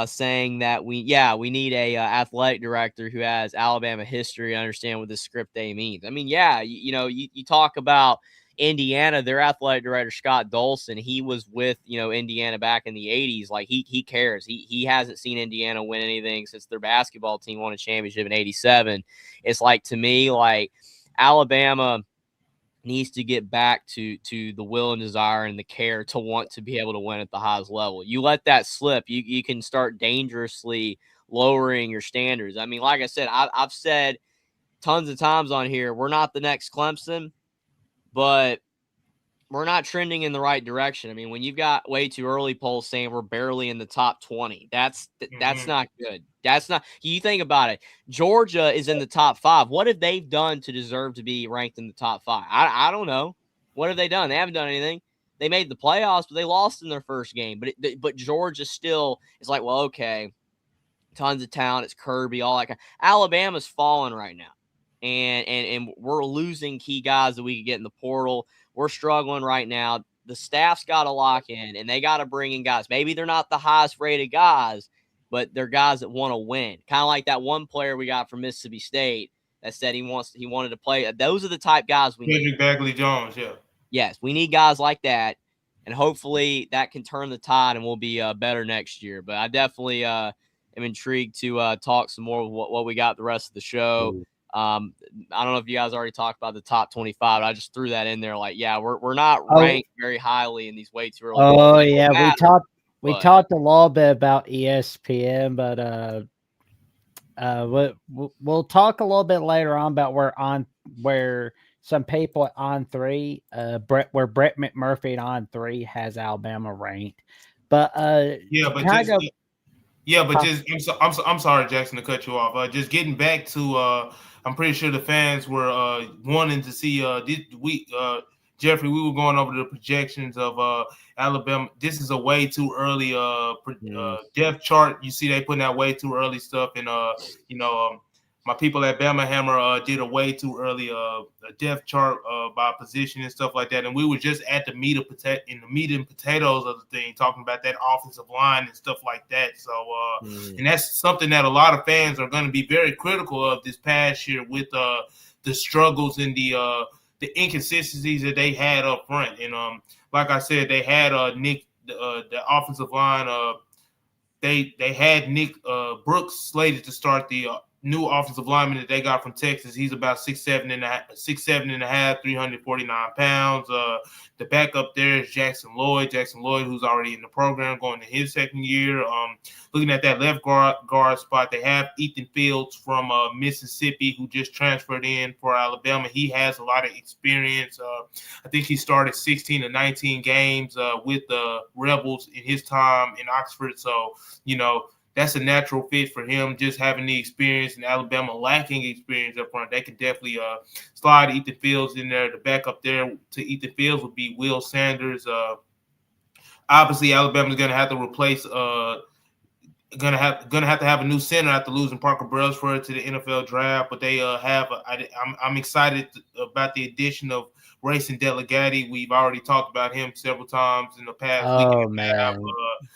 saying that we need a athletic director who has Alabama history, understand what this script A means. I mean, you talk about Indiana, their athletic director, Scott Dolson, he was with, Indiana back in the 80s. Like he cares. He hasn't seen Indiana win anything since their basketball team won a championship in 87. It's like, to me, like Alabama needs to get back to the will and desire and the care to want to be able to win at the highest level. You let that slip, you can start dangerously lowering your standards. I mean, like I said, I've said tons of times on here, we're not the next Clemson, but we're not trending in the right direction. I mean, when you've got way too early polls saying we're barely in the top 20, that's not good. That's not. You think about it. Georgia is in the top 5. What have they done to deserve to be ranked in the top 5? I don't know. What have they done? They haven't done anything. They made the playoffs, but they lost in their first game. But Georgia still is like, well, okay, tons of talent. It's Kirby, all that kind. Alabama's falling right now, and we're losing key guys that we could get in the portal. We're struggling right now. The staff's got to lock in, and they got to bring in guys. Maybe they're not the highest rated guys, but they're guys that want to win. Kind of like that one player we got from Mississippi State that said he wanted to play. Those are the type guys we need. Bagley Jones, yeah. Yes, we need guys like that, and hopefully that can turn the tide and we'll be better next year. But I definitely am intrigued to talk some more of what we got the rest of the show. I don't know if you guys already talked about the top 25. I just threw that in there. Like, yeah, we're not ranked very highly in these way too early. Oh yeah, We talked a little bit about ESPN, but we'll talk a little bit later on about where some people at On Three, where Brett McMurphy at On Three has Alabama ranked. But I'm sorry, Jackson, to cut you off. Just getting back to I'm pretty sure the fans were wanting to see Jeffrey, we were going over the projections of Alabama. This is a way too early depth chart. You see, they putting out way too early stuff, and my people at Bama Hammer did a way too early a depth chart by position and stuff like that. And we were just at the meat and potatoes of the thing, talking about that offensive line and stuff like that. So, and that's something that a lot of fans are going to be very critical of this past year with the struggles and the inconsistencies that they had up front. And like I said, they had Nick, the offensive line. They had Nick Brooks slated to start the new offensive lineman that they got from Texas. He's about 6'7" and a half, 349 pounds. The backup there is Jackson Lloyd, who's already in the program going to his second year. Looking at that left guard spot, they have Ethan Fields from Mississippi, who just transferred in for Alabama. He has a lot of experience. I think he started 16 to 19 games with the Rebels in his time in Oxford. So, that's a natural fit for him, just having the experience, and Alabama lacking experience up front. They could definitely slide Ethan Fields in there. The backup there to Ethan Fields would be Will Sanders. Obviously, Alabama's going to have to replace going to have a new center after losing Parker Brailsford to the NFL draft, but they I'm excited about the addition of Racing Delegati. We've already talked about him several times in the past. Oh man,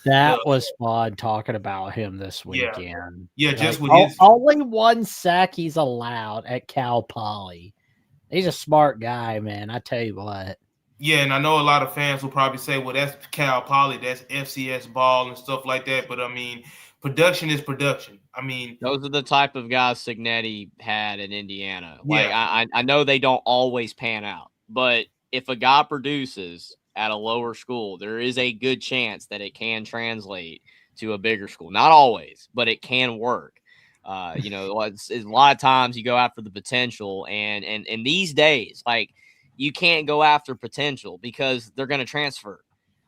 that was fun talking about him this weekend. Yeah, just with only one sack he's allowed at Cal Poly. He's a smart guy, man. I tell you what. Yeah, and I know a lot of fans will probably say, well, that's Cal Poly, that's FCS ball and stuff like that. But I mean, production is production. I mean, those are the type of guys Cignetti had in Indiana. Like, I know they don't always pan out, but if a guy produces at a lower school, there is a good chance that it can translate to a bigger school. Not always, but it can work. It's a lot of times you go after the potential, and these days, like, you can't go after potential because they're going to transfer.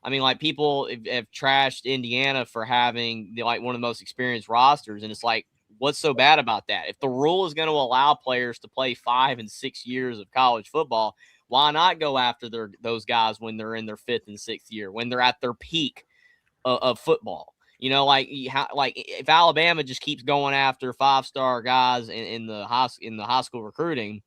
I mean, like, people have trashed Indiana for having one of the most experienced rosters. And it's like, what's so bad about that? If the rule is going to allow players to play 5 and 6 years of college football, why not go after those guys when they're in their 5th and 6th year, when they're at their peak of football? If Alabama just keeps going after 5-star guys in the high school recruiting,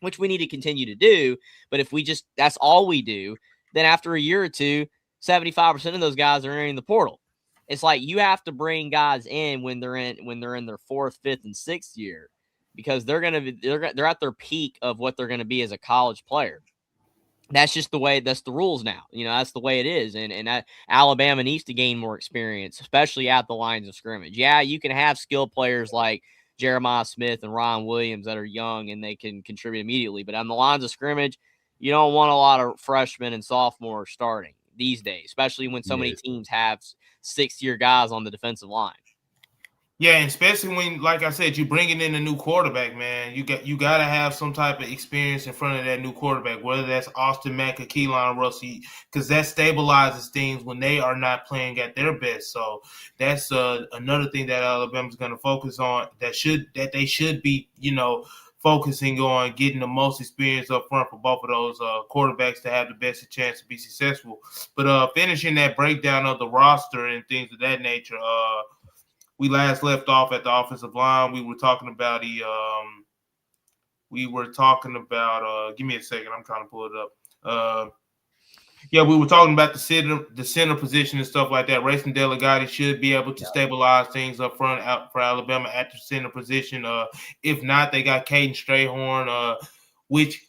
which we need to continue to do. But if that's all we do, then after a year or two, 75% of those guys are entering the portal. It's like you have to bring guys in when they're in their 4th, 5th, and 6th year, because they're at their peak of what they're going to be as a college player. That's just that's the rules now. That's the way it is. And Alabama needs to gain more experience, especially at the lines of scrimmage. Yeah, you can have skilled players like Jeremiah Smith and Ron Williams that are young and they can contribute immediately. But on the lines of scrimmage, you don't want a lot of freshmen and sophomores starting these days, especially when so many teams have 6-year guys on the defensive line. Yeah, and especially when, like I said, you bringing in a new quarterback, man. You got to have some type of experience in front of that new quarterback, whether that's Austin Mack or Keelan Russell, because that stabilizes things when they are not playing at their best. So that's another thing that Alabama's going to focus on. That they should be, focusing on getting the most experience up front for both of those quarterbacks to have the best chance to be successful. But finishing that breakdown of the roster and things of that nature, we last left off at the offensive line. We were talking about give me a second. I'm trying to pull it up. We were talking about the center position and stuff like that. Racing Delegati should be able to stabilize things up front out for Alabama at the center position. If not, they got Caden Strayhorn,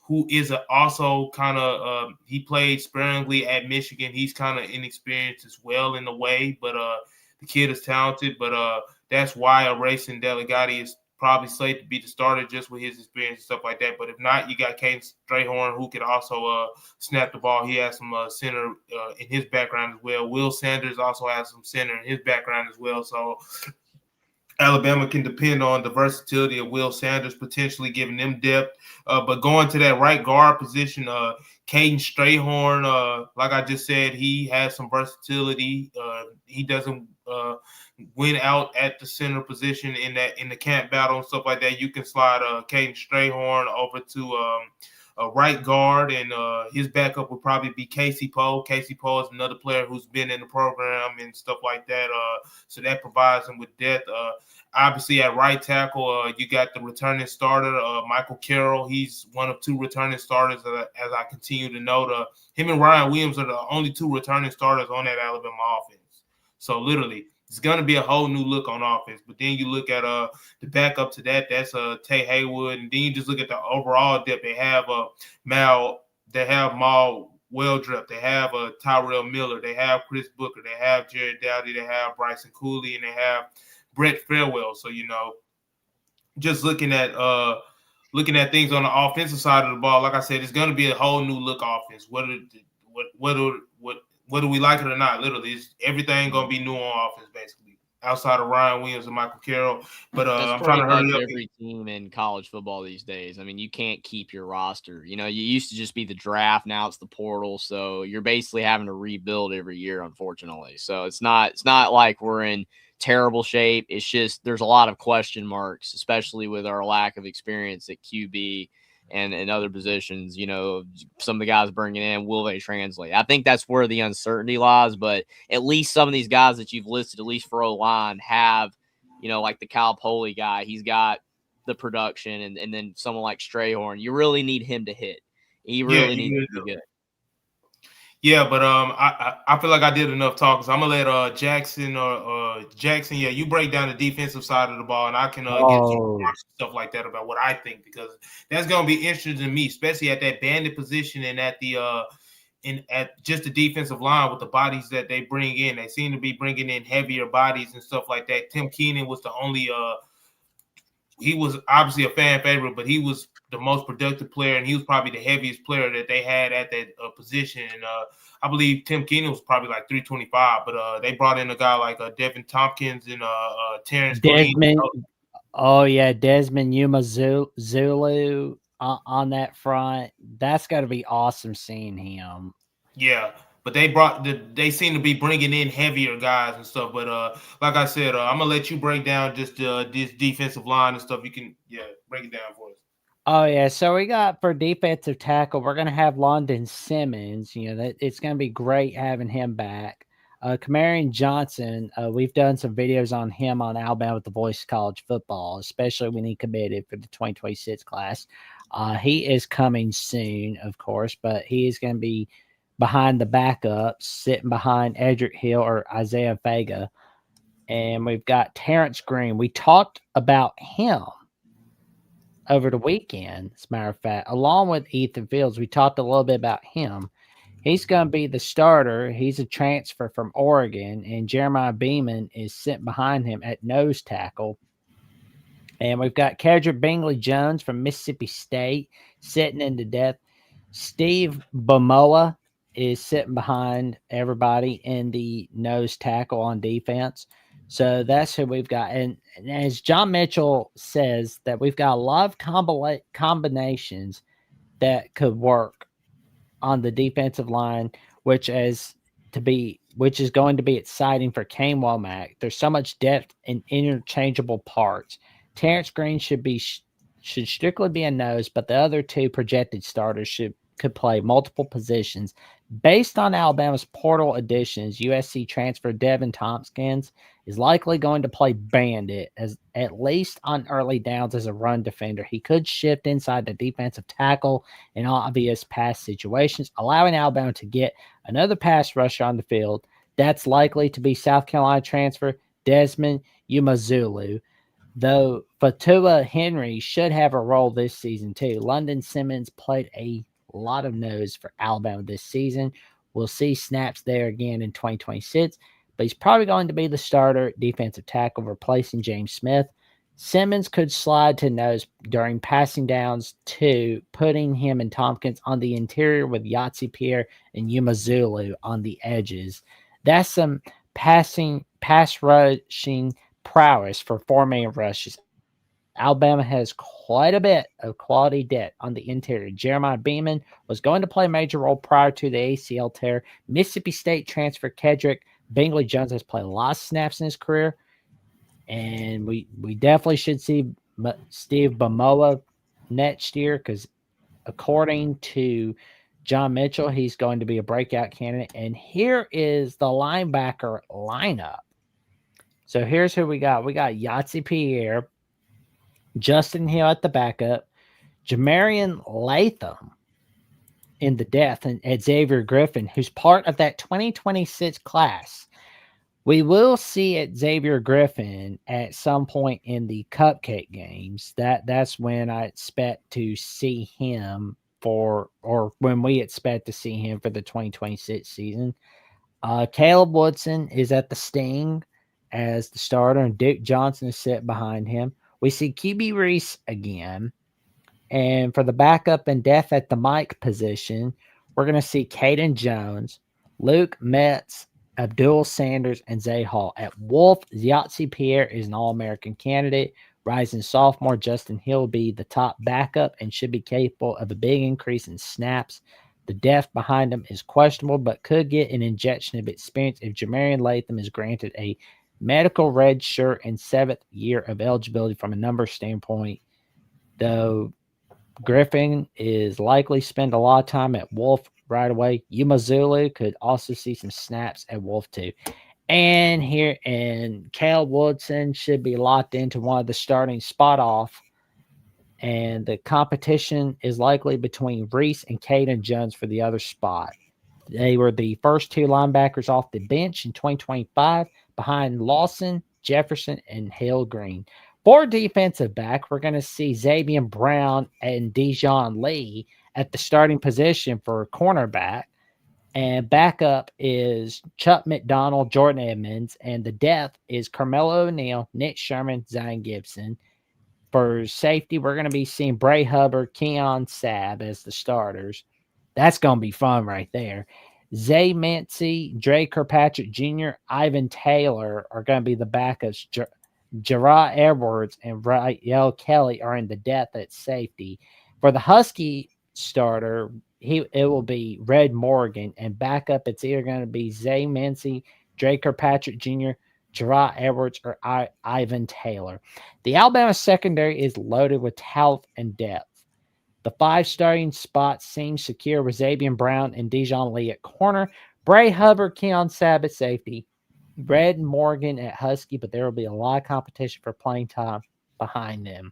who is also kind of he played sparingly at Michigan. He's kind of inexperienced as well in a way, but the kid is talented. But that's why a Racing Delegati is probably slated to be the starter just with his experience and stuff like that. But if not, you got Caden Strayhorn, who could also snap the ball. He has some center in his background as well. Will Sanders also has some center in his background as well. So Alabama can depend on the versatility of Will Sanders, potentially giving them depth. But going to that right guard position, Caden Strayhorn, like I just said, he has some versatility. He doesn't win out at the center position in the camp battle and stuff like that. You can slide Caden Strayhorn over to a right guard, and his backup would probably be Casey Poe. Casey Poe is another player who's been in the program and stuff like that. So that provides him with depth. Obviously, at right tackle, you got the returning starter, Michael Carroll. He's one of 2 returning starters, as I continue to note. Him and Ryan Williams are the only 2 returning starters on that Alabama offense. So literally, it's going to be a whole new look on offense. But then you look at the backup to that, that's Tay Haywood. And then you just look at the overall depth. They have Mal Weldrep. They have Tyrell Miller. They have Chris Booker. They have Jared Dowdy. They have Bryson Cooley. And they have Brett Farewell. So, just looking at things on the offensive side of the ball, like I said, it's going to be a whole new look offense. Whether we like it or not, literally, it's everything going to be new on offense, basically, outside of Ryan Williams and Michael Carroll. But I'm trying to hurry up. Every team in college football these days. I mean, you can't keep your roster. You used to just be the draft. Now it's the portal. So you're basically having to rebuild every year, unfortunately. So it's not like we're in terrible shape. It's just there's a lot of question marks, especially with our lack of experience at QB and other positions. Some of the guys bringing in, will they translate? I think that's where the uncertainty lies. But at least some of these guys that you've listed, at least for O-line, have, like the Cal Poly guy, he's got the production, and then someone like Strayhorn, you really need him to hit. He really needs to be good. Yeah, but I feel like I did enough talking, so I'm gonna let Jackson, you break down the defensive side of the ball, and I can get some stuff like that about what I think, because that's gonna be interesting to me, especially at that bandit position and at the at just the defensive line with the bodies that they bring in. They seem to be bringing in heavier bodies and stuff like that. Tim Keenan was the only he was obviously a fan favorite, but he was the most productive player, and he was probably the heaviest player that they had at that position. And I believe Tim Keenan was probably like 325, but they brought in a guy like Devin Tompkins and Terrence Desmond. Oh yeah, Desmond Zulu on that front. That's got to be awesome seeing him. Yeah. But they seem to be bringing in heavier guys and stuff. But like I said, I'm gonna let you break down just this defensive line and stuff. You can break it down for us. Oh yeah, so we got for defensive tackle, we're gonna have London Simmons. That it's gonna be great having him back. Kamarion Johnson, we've done some videos on him on Alabama with the Voice of College Football, especially when he committed for the 2026 class. He is coming soon, of course, but he is going to be behind the backups, sitting behind Edric Hill or Isaiah Vega. And we've got Terrence Green. We talked about him over the weekend, as a matter of fact, along with Ethan Fields. We talked a little bit about him. He's going to be the starter. He's a transfer from Oregon, and Jeremiah Beeman is sitting behind him at nose tackle. And we've got Kedrick Bingley Jones from Mississippi State sitting in the depth. Steve Bamoa is sitting behind everybody in the nose tackle on defense. So that's who we've got. And as John Mitchell says, that we've got a lot of combinations that could work on the defensive line, which is going to be exciting for Kane Womack. There's so much depth and interchangeable parts. Terrence Green should strictly be a nose, but the other 2 projected starters could play multiple positions. Based on Alabama's portal additions, USC transfer Devin Tompkins is likely going to play bandit, as at least on early downs as a run defender. He could shift inside the defensive tackle in obvious pass situations, allowing Alabama to get another pass rusher on the field. That's likely to be South Carolina transfer Desmond Umazulu, though Fatua Henry should have a role this season too. London Simmons played a lot of nose for Alabama this season. We'll see snaps there again in 2026, but he's probably going to be the starter defensive tackle, replacing James Smith. Simmons could slide to nose during passing downs to putting him and Tompkins on the interior with Yahtzee Pierre and Umazulu on the edges. That's some pass rushing prowess for four-man rushes. Alabama has quite a bit of quality depth on the interior. Jeremiah Beeman was going to play a major role prior to the ACL tear. Mississippi State transfer Kedrick Bingley Jones has played a lot of snaps in his career, and we definitely should see Steve Bamoa next year because according to John Mitchell, he's going to be a breakout candidate. And here is the linebacker lineup. So here's who we got. We got Yahtzee Pierre, Justin Hill at the backup, Jamarian Latham in the depth, and Xavier Griffin, who's part of that 2026 class. We will see Xavier Griffin at some point in the Cupcake games. That's when I expect to see him or when we expect to see him for the 2026 season. Caleb Woodson is at the Sting as the starter, and Duke Johnson is set behind him. We see QB Reese again. And for the backup and depth at the Mike position, we're going to see Caden Jones, Luke Metz, Abdul Sanders, and Zay Hall. At Wolf, Yahtzee Pierre is an All-American candidate. Rising sophomore Justin Hill will be the top backup and should be capable of a big increase in snaps. The depth behind him is questionable, but could get an injection of experience if Jamarian Latham is granted a medical red shirt and 7th year of eligibility from a number standpoint. Though Griffin is likely spend a lot of time at Wolf right away. Umazulu could also see some snaps at Wolf too. And Cal Woodson should be locked into one of the starting spot off. And the competition is likely between Reese and Caden Jones for the other spot. They were the first two linebackers off the bench in 2025 behind Lawson, Jefferson, and Hale Green. For defensive back, we're going to see Xavier Brown and Dijon Lee at the starting position for cornerback. And backup is Chuck McDonald, Jordan Edmonds. And the depth is Carmelo O'Neal, Nick Sherman, Zion Gibson. For safety, we're going to be seeing Bray Hubbard, Keon Sabb as the starters. That's going to be fun right there. Zay Mincy, Dre Kirkpatrick Jr., Ivan Taylor are going to be the backups. Gerard Edwards and Rael Kelly are in the depth at safety. For the Husky starter, it will be Red Morgan, and backup it's either going to be Zay Mincy, Dre Kirkpatrick Jr., Gerard Edwards, or Ivan Taylor. The Alabama secondary is loaded with talent and depth. The 5 starting spots seem secure with Xavier Brown and Dijon Lee at corner, Bray Hubbard, Keon Sabb at safety, Red Morgan at Husky, but there will be a lot of competition for playing time behind them.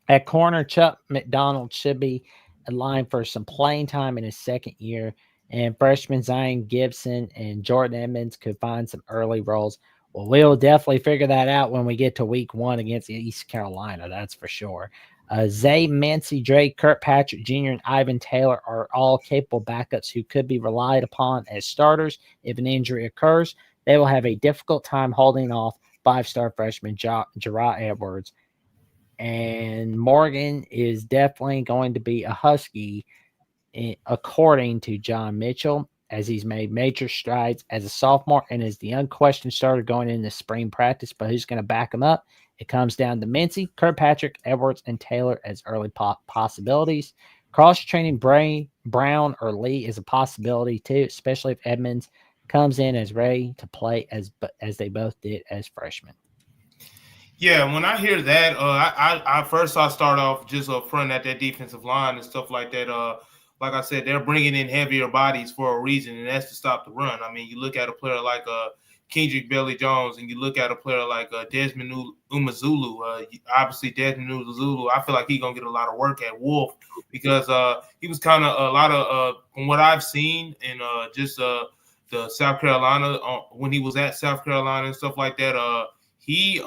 At corner, Chuck McDonald should be in line for some playing time in his second year, and freshman Zion Gibson and Jordan Edmonds could find some early roles. Well, we'll definitely figure that out when we get to week 1 against East Carolina, that's for sure. Zay Mincy, Dre Kirkpatrick Jr., and Ivan Taylor are all capable backups who could be relied upon as starters if an injury occurs. They will have a difficult time holding off 5-star freshman Gerard Edwards. And Morgan is definitely going to be a Husky, according to John Mitchell, as he's made major strides as a sophomore and is the unquestioned starter going into spring practice. But who's going to back him up? It comes down to Mincy, Kirkpatrick, Edwards, and Taylor as early possibilities. Cross-training Brown or Lee is a possibility too, especially if Edmonds comes in as ready to play as they both did as freshmen. Yeah, when I hear that, I first I start off just up front at that defensive line and stuff like that. Like I said, they're bringing in heavier bodies for a reason, and that's to stop the run. I mean, you look at a player like Kendrick Belly-Jones, and you look at a player like Desmond Umazulu. Obviously, Desmond Umazulu, I feel like he's going to get a lot of work at Wolf because he was kind of a lot of, from what I've seen in just the South Carolina, when he was at South Carolina and stuff like that, he had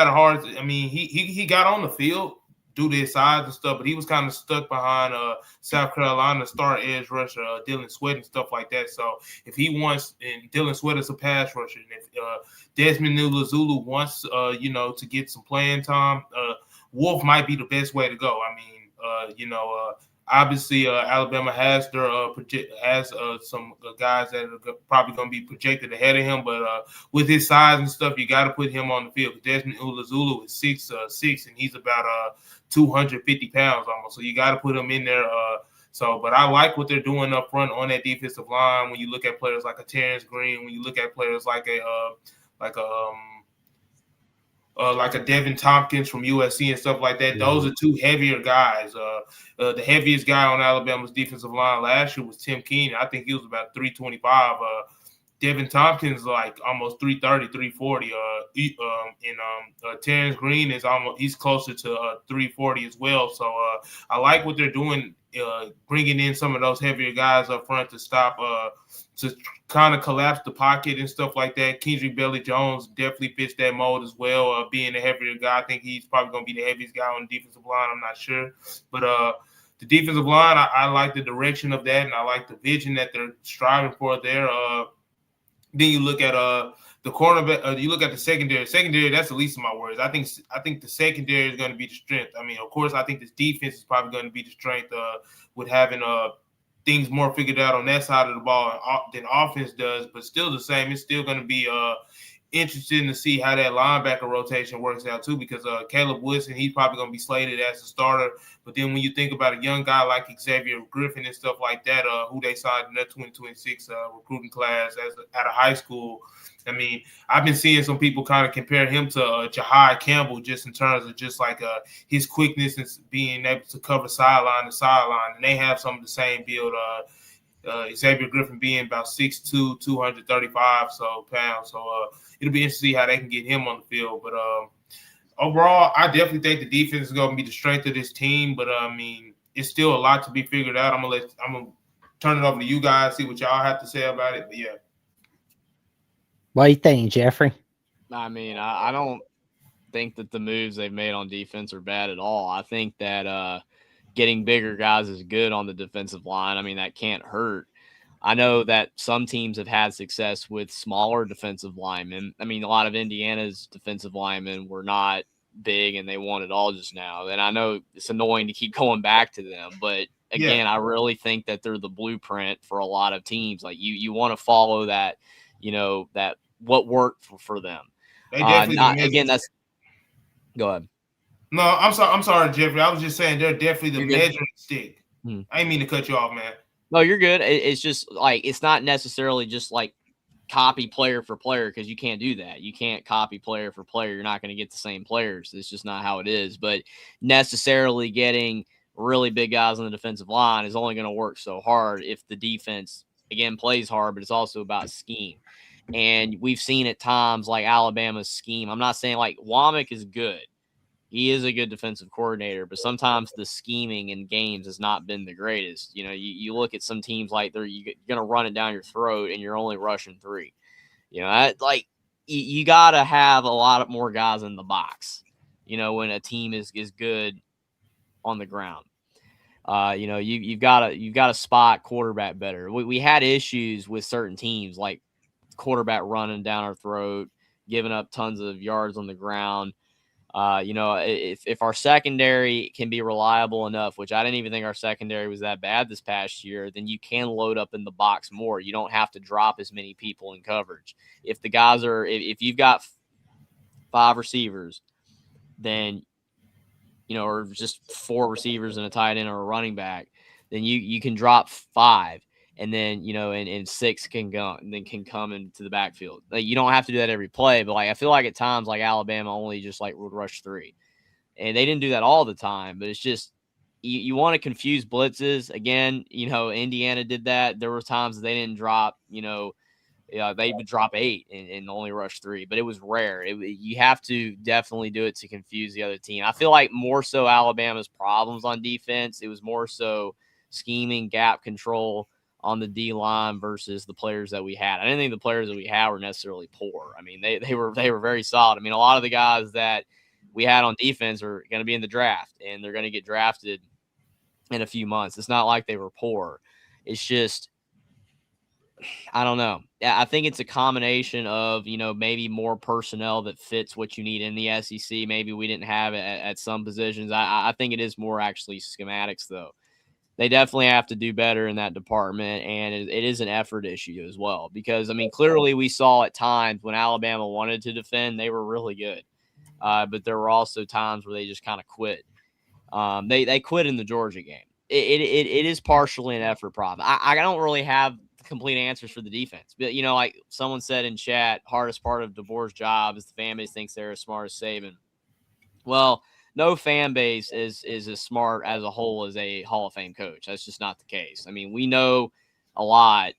a hard – I mean, he got on the field, due to his size and stuff, but he was kind of stuck behind South Carolina star edge rusher Dylan Sweat and stuff like that. So if he wants, and Dylan Sweat is a pass rusher, and if Desmond Nulazulu wants, to get some playing time, Wolf might be the best way to go. I mean, obviously, Alabama has their some guys that are probably going to be projected ahead of him, but with his size and stuff, you got to put him on the field. Desmond Ulazulu is 6'6", and he's about 250 pounds almost. So you got to put him in there. But I like what they're doing up front on that defensive line. When you look at players like a Terrence Green, when you look at players like a Devin Tompkins from USC and stuff like that. Those are two heavier guys. The heaviest guy on Alabama's defensive line last year was Tim Keenan. I think he was about 325. Devin Tompkins like almost 330, 340. Terrence Green is he's closer to 340 as well. So I like what they're doing, bringing in some of those heavier guys up front to stop to kind of collapse the pocket and stuff like that. Kendrick Belly-Jones definitely fits that mold as well, being a heavier guy. I think he's probably going to be the heaviest guy on the defensive line. I'm not sure. But the defensive line, I like the direction of that, and I like the vision that they're striving for there. Then you look at the cornerback. You look at the secondary. Secondary, that's the least of my worries. I think the secondary is going to be the strength. I mean, of course, I think this defense is probably going to be the strength with having things more figured out on that side of the ball than offense does. But still the same. It's still going to be interesting to see how that linebacker rotation works out too, because Caleb Woodson, he's probably going to be slated as a starter. But then when you think about a young guy like Xavier Griffin and stuff like that, who they signed in that 2026 recruiting class out of high school, I mean, I've been seeing some people kind of compare him to Jahai Campbell just in terms of just like his quickness and being able to cover sideline to sideline. And they have some of the same build. Xavier Griffin being about 6'2", 235 pounds. So it'll be interesting to see how they can get him on the field. But overall, I definitely think the defense is going to be the strength of this team. But I mean, it's still a lot to be figured out. I'm gonna turn it over to you guys, see what y'all have to say about it. But yeah. What do you think, Jeffrey? I mean, I don't think that the moves they've made on defense are bad at all. I think that getting bigger guys is good on the defensive line. I mean, that can't hurt. I know that some teams have had success with smaller defensive linemen. I mean, a lot of Indiana's defensive linemen were not big and they won it all just now. And I know it's annoying to keep going back to them, but again, I really think that they're the blueprint for a lot of teams. Like you want to follow that, that what worked for them. They definitely again, that's go ahead. No, I'm sorry, Jeffrey. I was just saying they're definitely the measuring stick. I didn't mean to cut you off, man. No, you're good. It's just like it's not necessarily just like copy player for player, because you can't do that. You can't copy player for player. You're not going to get the same players. It's just not how it is. But necessarily getting really big guys on the defensive line is only going to work so hard if the defense, again, plays hard, but it's also about scheme. And we've seen at times like Alabama's scheme. I'm not saying like Womack is good. He is a good defensive coordinator, but sometimes the scheming in games has not been the greatest. You look at some teams like you're going to run it down your throat and you're only rushing 3. You got to have a lot more guys in the box, when a team is good on the ground. You've got to spot quarterback better. We had issues with certain teams like quarterback running down our throat, giving up tons of yards on the ground. If our secondary can be reliable enough, which I didn't even think our secondary was that bad this past year, then you can load up in the box more. You don't have to drop as many people in coverage. If you've got 5 receivers, then, or just 4 receivers and a tight end or a running back, then you can drop 5. And then, and 6 can come into the backfield. Like, you don't have to do that every play, but I feel like at times like Alabama only just would rush 3, and they didn't do that all the time. But it's just you want to confuse blitzes again. Indiana did that. There were times they didn't drop. They would drop 8 and only rush 3, but it was rare. You have to definitely do it to confuse the other team. I feel like more so Alabama's problems on defense, it was more so scheming, gap control on the D line versus the players that we had. I didn't think the players that we had were necessarily poor. I mean, they were very solid. I mean, a lot of the guys that we had on defense are going to be in the draft, and they're going to get drafted in a few months. It's not like they were poor. It's just, I don't know. I think it's a combination of, maybe more personnel that fits what you need in the SEC. Maybe we didn't have it at some positions. I think it is more actually schematics, though. They definitely have to do better in that department, and it is an effort issue as well. Because, clearly we saw at times when Alabama wanted to defend, they were really good. But there were also times where they just kind of quit. They quit in the Georgia game. It is partially an effort problem. I don't really have complete answers for the defense, but like someone said in chat, hardest part of DeBoer's job is the fan base thinks they're as smart as Saban. Well, no fan base is as smart as a whole as a Hall of Fame coach. That's just not the case. We know a lot,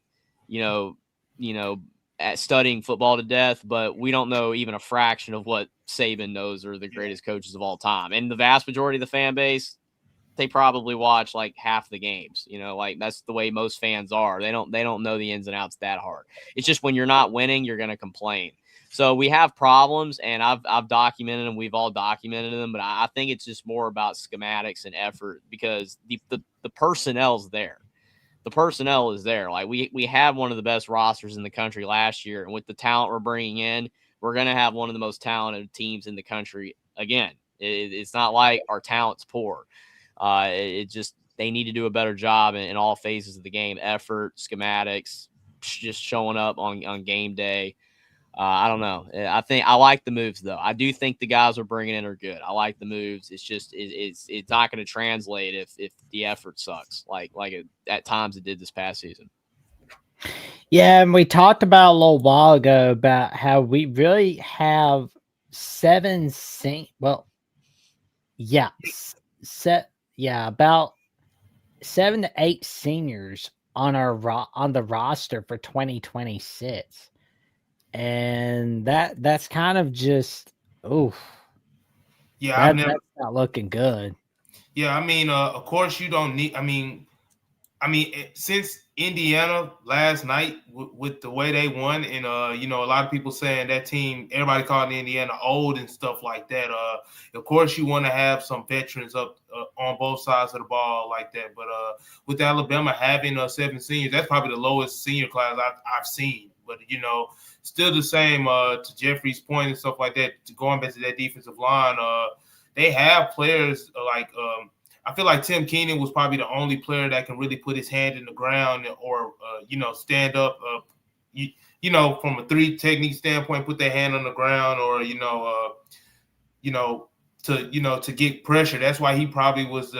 at studying football to death, but we don't know even a fraction of what Saban knows are the greatest coaches of all time. And the vast majority of the fan base, they probably watch like half the games, like that's the way most fans are. They don't know the ins and outs that hard. It's just when you're not winning, you're going to complain. So we have problems, and I've documented them. We've all documented them, but I think it's just more about schematics and effort because the personnel's there. The personnel is there. Like we had one of the best rosters in the country last year, and with the talent we're bringing in, we're going to have one of the most talented teams in the country again. It's not like our talent's poor. It just they need to do a better job in all phases of the game: effort, schematics, just showing up on game day. I don't know. I think I like the moves though. I do think the guys we're bringing in are good. I like the moves. It's just it's not going to translate if the effort sucks like at times it did this past season. Yeah, and we talked about a little while ago about how we really have about 7 to 8 seniors on the roster for 2026. And that's kind of just that's not looking good. Yeah, of course you don't need. Since Indiana last night with the way they won, and a lot of people saying that team, everybody calling Indiana old and stuff like that. Of course you want to have some veterans up on both sides of the ball like that. But with Alabama having 7 seniors, that's probably the lowest senior class I've seen. But still the same. To Jeffrey's point and stuff like that. Going back to that defensive line, they have players like. I feel like Tim Keenan was probably the only player that can really put his hand in the ground or stand up, from a 3 technique standpoint, put their hand on the ground or, to get pressure. That's why he probably was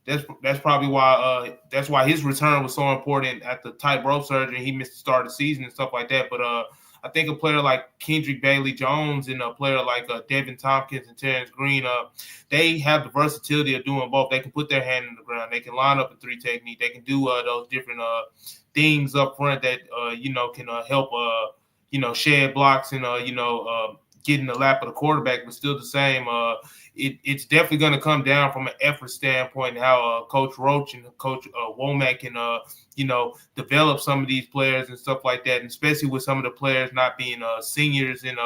that's probably why that's why his return was so important at the tightrope surgery. He missed the start of the season and stuff like that. But I think a player like Kendrick Bailey-Jones and a player like Devin Tompkins and Terrence Green, they have the versatility of doing both. They can put their hand in the ground. They can line up a 3 technique. They can do those different things up front that, can help, shed blocks and, get in the lap of the quarterback, but still the same. It's definitely going to come down from an effort standpoint, how Coach Roach and Coach Womack can, develop some of these players and stuff like that, and especially with some of the players not being seniors in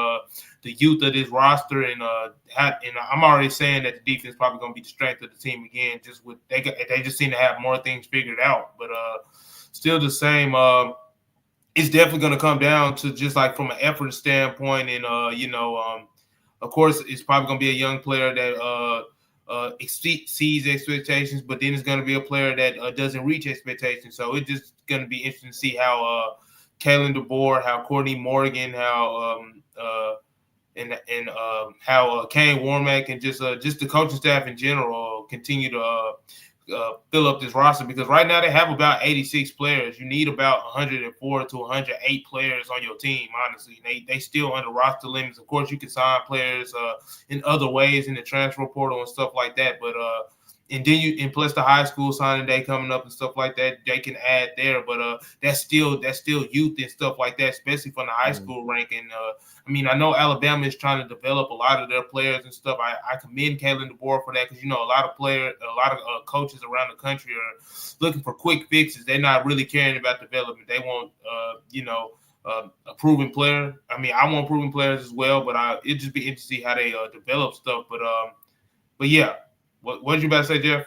the youth of this roster. And I'm already saying that the defense is probably going to be the strength of the team again. Just with they just seem to have more things figured out, but still the same. It's definitely going to come down to just like from an effort standpoint, and of course, it's probably going to be a young player that exceeds expectations, but then it's going to be a player that doesn't reach expectations. So it's just going to be interesting to see how Kalen DeBoer, how Courtney Morgan, how how Kane Warmack, and just the coaching staff in general continue to fill up this roster, because right now they have about 86 players. You need about 104 to 108 players on your team, honestly. They still under roster limits. Of course, you can sign players in other ways in the transfer portal and stuff like that, but and then plus the high school signing day coming up and stuff like that, they can add there. But that's still youth and stuff like that, especially from the high school rank. And I know Alabama is trying to develop a lot of their players and stuff. I commend Kalen DeBoer for that, because a lot of coaches around the country are looking for quick fixes. They're not really caring about development. They want a proven player. I mean, I want proven players as well, but it'd just be interesting to see how they develop stuff. But yeah, what did you about to say, Jeff?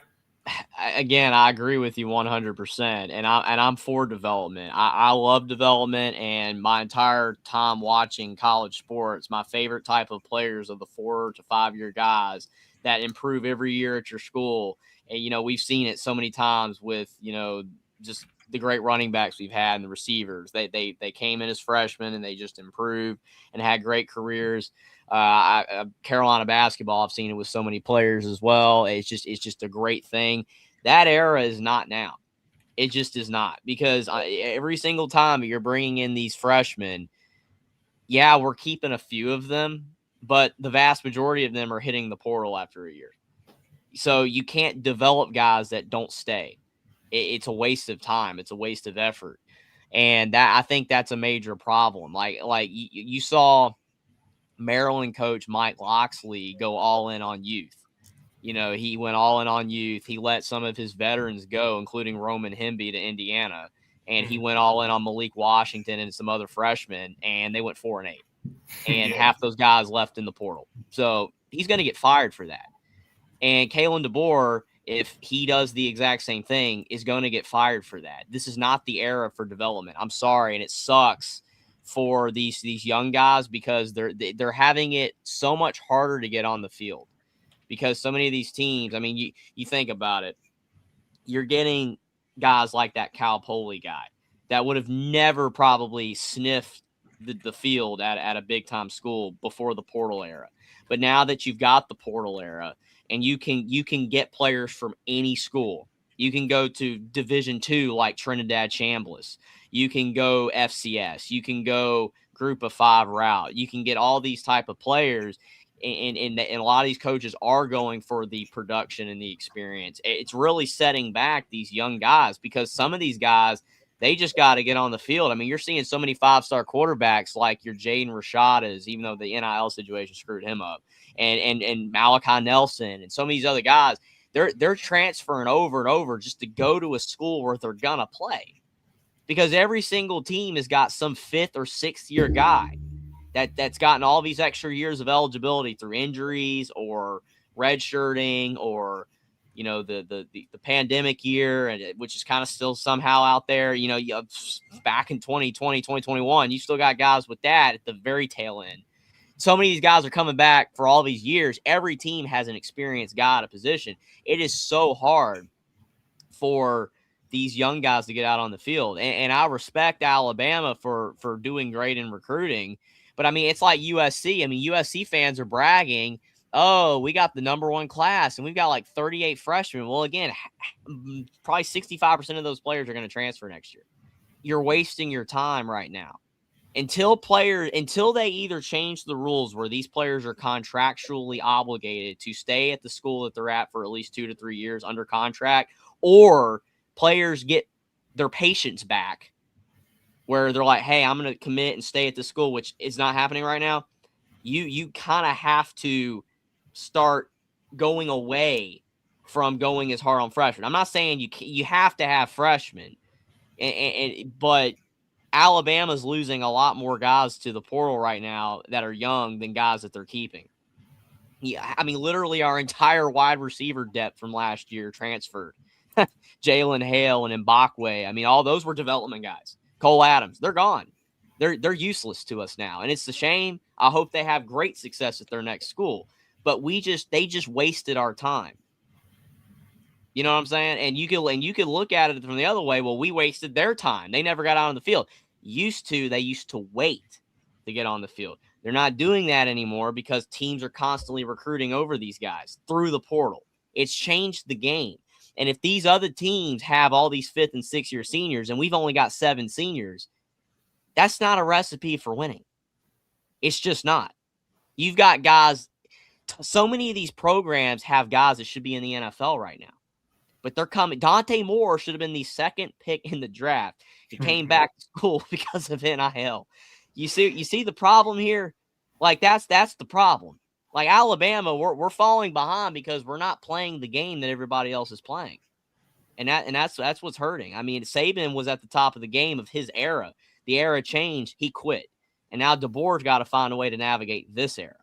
Again, I agree with you 100%, and I'm for development. I love development, and my entire time watching college sports, my favorite type of players are the 4 to 5 year guys that improve every year at your school. And we've seen it so many times with just the great running backs we've had and the receivers. They came in as freshmen and they just improved and had great careers. Carolina basketball, I've seen it with so many players as well. It's just a great thing. That era is not now. It just is not, because every single time you're bringing in these freshmen, yeah, we're keeping a few of them, but the vast majority of them are hitting the portal after a year. So you can't develop guys that don't stay. It's a waste of time. It's a waste of effort. And I think that's a major problem. Like you saw Maryland coach Mike Loxley go all in on youth. He went all in on youth. He let some of his veterans go, including Roman Hemby to Indiana. And he went all in on Malik Washington and some other freshmen, and they went 4-8. And half those guys left in the portal. So he's going to get fired for that. And Kalen DeBoer, if he does the exact same thing, is going to get fired for that. This is not the era for development. I'm sorry, and it sucks for these young guys, because they're having it so much harder to get on the field, because so many of these teams, I mean, you think about it, you're getting guys like that Cal Poly guy that would have never probably sniffed the field at a big time school before the portal era. But now that you've got the portal era, and you can get players from any school. You can go to Division II like Trinidad Chambliss. You can go FCS. You can go Group of 5 route. You can get all these type of players, and a lot of these coaches are going for the production and the experience. It's really setting back these young guys, because some of these guys, they just got to get on the field. I mean, you're seeing so many 5-star quarterbacks like your Jaden Rashadas, even though the NIL situation screwed him up, and Malachi Nelson, and some of these other guys. They're transferring over and over just to go to a school where they're gonna play, because every single team has got some 5th or 6th year guy that's gotten all these extra years of eligibility through injuries or redshirting, or the pandemic year, and which is kind of still somehow out there. Back in 2020, 2021, you still got guys with that at the very tail end. So many of these guys are coming back for all these years. Every team has an experienced guy at a position. It is so hard for these young guys to get out on the field. And I respect Alabama for doing great in recruiting. But, I mean, it's like USC. I mean, USC fans are bragging, oh, we got the number 1 class, and we've got like 38 freshmen. Well, again, probably 65% of those players are going to transfer next year. You're wasting your time right now. Until they either change the rules where these players are contractually obligated to stay at the school that they're at for at least 2 to 3 years under contract, or players get their patience back, where they're like, hey, I'm going to commit and stay at the school, which is not happening right now. You kind of have to start going away from going as hard on freshmen. I'm not saying you have to have freshmen, but Alabama's losing a lot more guys to the portal right now that are young than guys that they're keeping. Yeah, I mean, literally our entire wide receiver depth from last year transferred. Jalen Hale and Mbakwe. I mean, all those were development guys. Cole Adams, they're gone. They're useless to us now, and it's a shame. I hope they have great success at their next school, but they just wasted our time. You know what I'm saying? And you could look at it from the other way. Well, we wasted their time. They never got out on the field. They used to wait to get on the field. They're not doing that anymore, because teams are constantly recruiting over these guys through the portal. It's changed the game. And if these other teams have all these 5th and 6th year seniors, and we've only got 7 seniors, that's not a recipe for winning. It's just not. You've got guys. So many of these programs have guys that should be in the NFL right now, but they're coming. Dante Moore should have been the 2nd pick in the draft. He came back to school because of NIL. You see the problem here? Like, that's the problem. Like, Alabama, we're falling behind because we're not playing the game that everybody else is playing. And that's what's hurting. I mean, Saban was at the top of the game of his era. The era changed. He quit. And now DeBoer's got to find a way to navigate this era.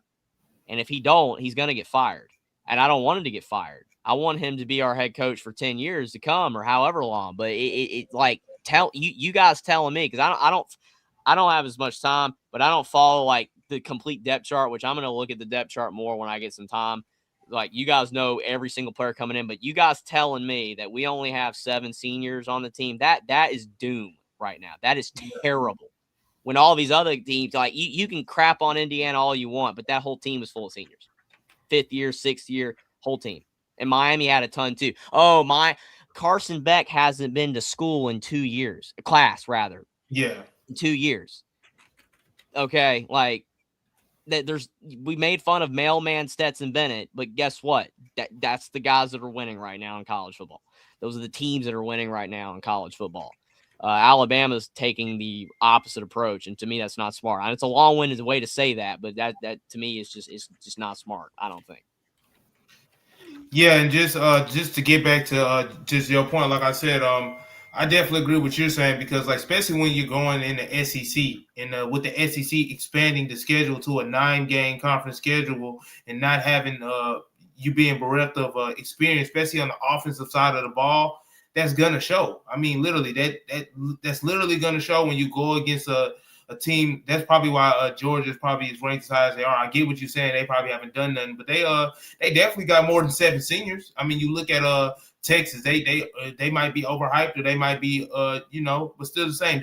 And if he don't, he's going to get fired. And I don't want him to get fired. I want him to be our head coach for 10 years to come or however long. But tell you guys telling me, because I don't have as much time, but I don't follow like the complete depth chart, which I'm going to look at the depth chart more when I get some time. Like, you guys know every single player coming in, but you guys telling me that we only have 7 seniors on the team, that is doom right now. That is terrible. When all these other teams, like, you can crap on Indiana all you want, but that whole team is full of seniors. 5th year, 6th year, whole team. And Miami had a ton too. Oh, Carson Beck hasn't been to school in 2 years. Class, rather. Yeah. In 2 years. Okay, like, we made fun of mailman Stetson Bennett, but guess what? That's the guys that are winning right now in college football. Those are the teams that are winning right now in college football. Alabama's taking the opposite approach, and to me, that's not smart. And it's a long-winded way to say that, but that to me is just not smart. I don't think. Yeah, and just to get back to just your point, like I said, I definitely agree with what you're saying, because like, especially when you're going in the SEC and with the SEC expanding the schedule to a 9-game conference schedule and not having you being bereft of experience, especially on the offensive side of the ball, that's gonna show. I mean, literally, that's literally gonna show when you go against a team. That's probably why Georgia is probably as ranked as high as they are. I get what you're saying. They probably haven't done nothing, but they definitely got more than 7 seniors. I mean, you look at Texas, they might be overhyped, or they might be but still the same.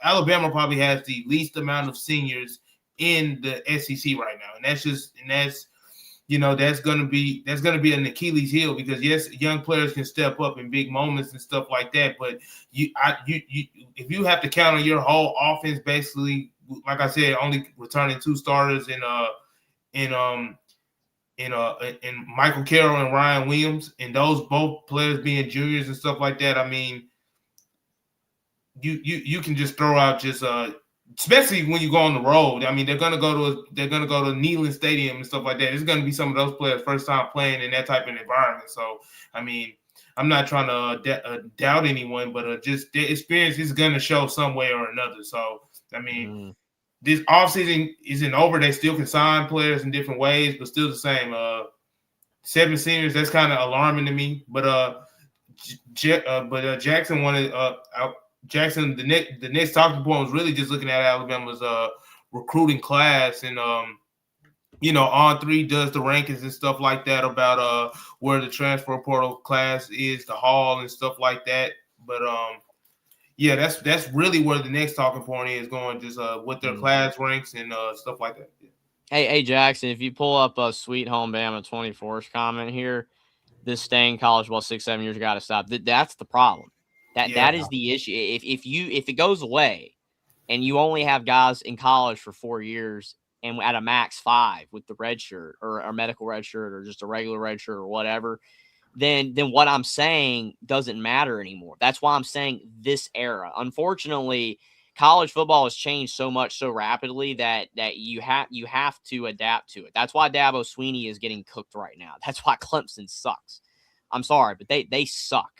Alabama probably has the least amount of seniors in the SEC right now, and that's gonna be an Achilles heel, because yes, young players can step up in big moments and stuff like that, but if you have to count on your whole offense, basically, like I said, only returning 2 starters in Michael Carroll and Ryan Williams, and those both players being juniors and stuff like that, I mean, you can just throw out just especially when you go on the road. I mean, they're gonna go to Neyland Stadium and stuff like that. It's gonna be some of those players' first time playing in that type of environment. So, I mean, I'm not trying to doubt anyone, but just their experience is gonna show some way or another. So, I mean, this offseason isn't over. They still can sign players in different ways, but still the same. 7 seniors, that's kind of alarming to me. But Jackson wanted Jackson, the next talking point was really just looking at Alabama's recruiting class, and On3 does the rankings and stuff like that about where the transfer portal class is, the haul and stuff like that. But yeah, that's really where the next talking point is going, just with their class ranks and stuff like that. Yeah. Hey Jackson, if you pull up a Sweet Home Bama 24's comment here, this staying college ball 6-7 years got to stop. That's the problem. That is the issue. If it goes away, and you only have guys in college for 4 years and at a max 5 with the red shirt or a medical red shirt or just a regular red shirt or whatever, then what I'm saying doesn't matter anymore. That's why I'm saying this era. Unfortunately, college football has changed so much so rapidly that you have to adapt to it. That's why Dabo Swinney is getting cooked right now. That's why Clemson sucks. I'm sorry, but they suck.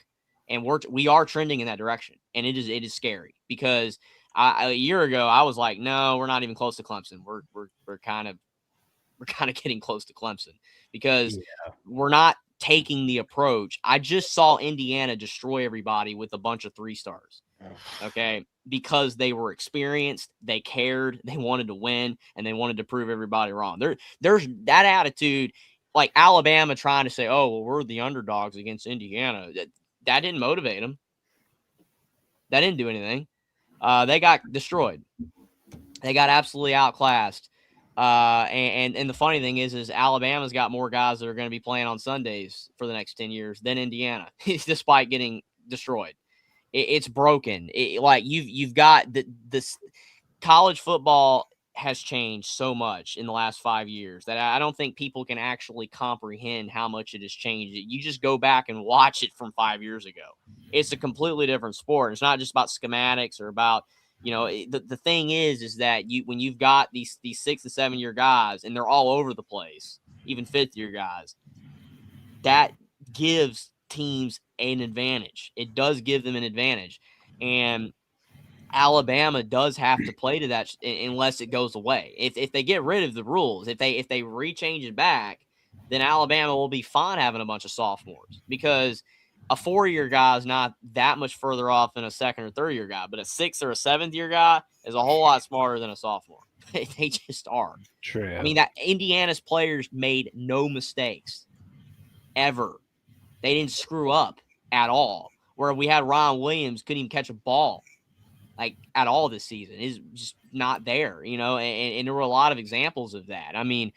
And we are trending in that direction, and it is scary, because a year ago I was like, no, we're not even close to Clemson. We're kind of getting close to Clemson, because we're not taking the approach. I just saw Indiana destroy everybody with a bunch of 3 stars. Okay, because they were experienced, they cared, they wanted to win, and they wanted to prove everybody wrong. There's that attitude, like Alabama trying to say, oh, well, we're the underdogs against Indiana. That didn't motivate them. That didn't do anything. They got destroyed. They got absolutely outclassed. And the funny thing is Alabama's got more guys that are going to be playing on Sundays for the next 10 years than Indiana, despite getting destroyed. It's broken. Like you've got this college football has changed so much in the last 5 years that I don't think people can actually comprehend how much it has changed. You just go back and watch it from 5 years ago. It's a completely different sport. It's not just about schematics or about, the thing is that when you've got these 6 and 7 year guys and they're all over the place, even 5th year guys, that gives teams an advantage. It does give them an advantage. And Alabama does have to play to that unless it goes away. If they get rid of the rules, if they rechange it back, then Alabama will be fine having a bunch of sophomores, because a 4-year guy is not that much further off than a 2nd or 3rd year guy, but a 6th or a 7th year guy is a whole lot smarter than a sophomore. They just are. True. I mean, that Indiana's players made no mistakes ever. They didn't screw up at all. Where we had Ryan Williams couldn't even catch a ball like at all this season. Is just not there, and there were a lot of examples of that. I mean,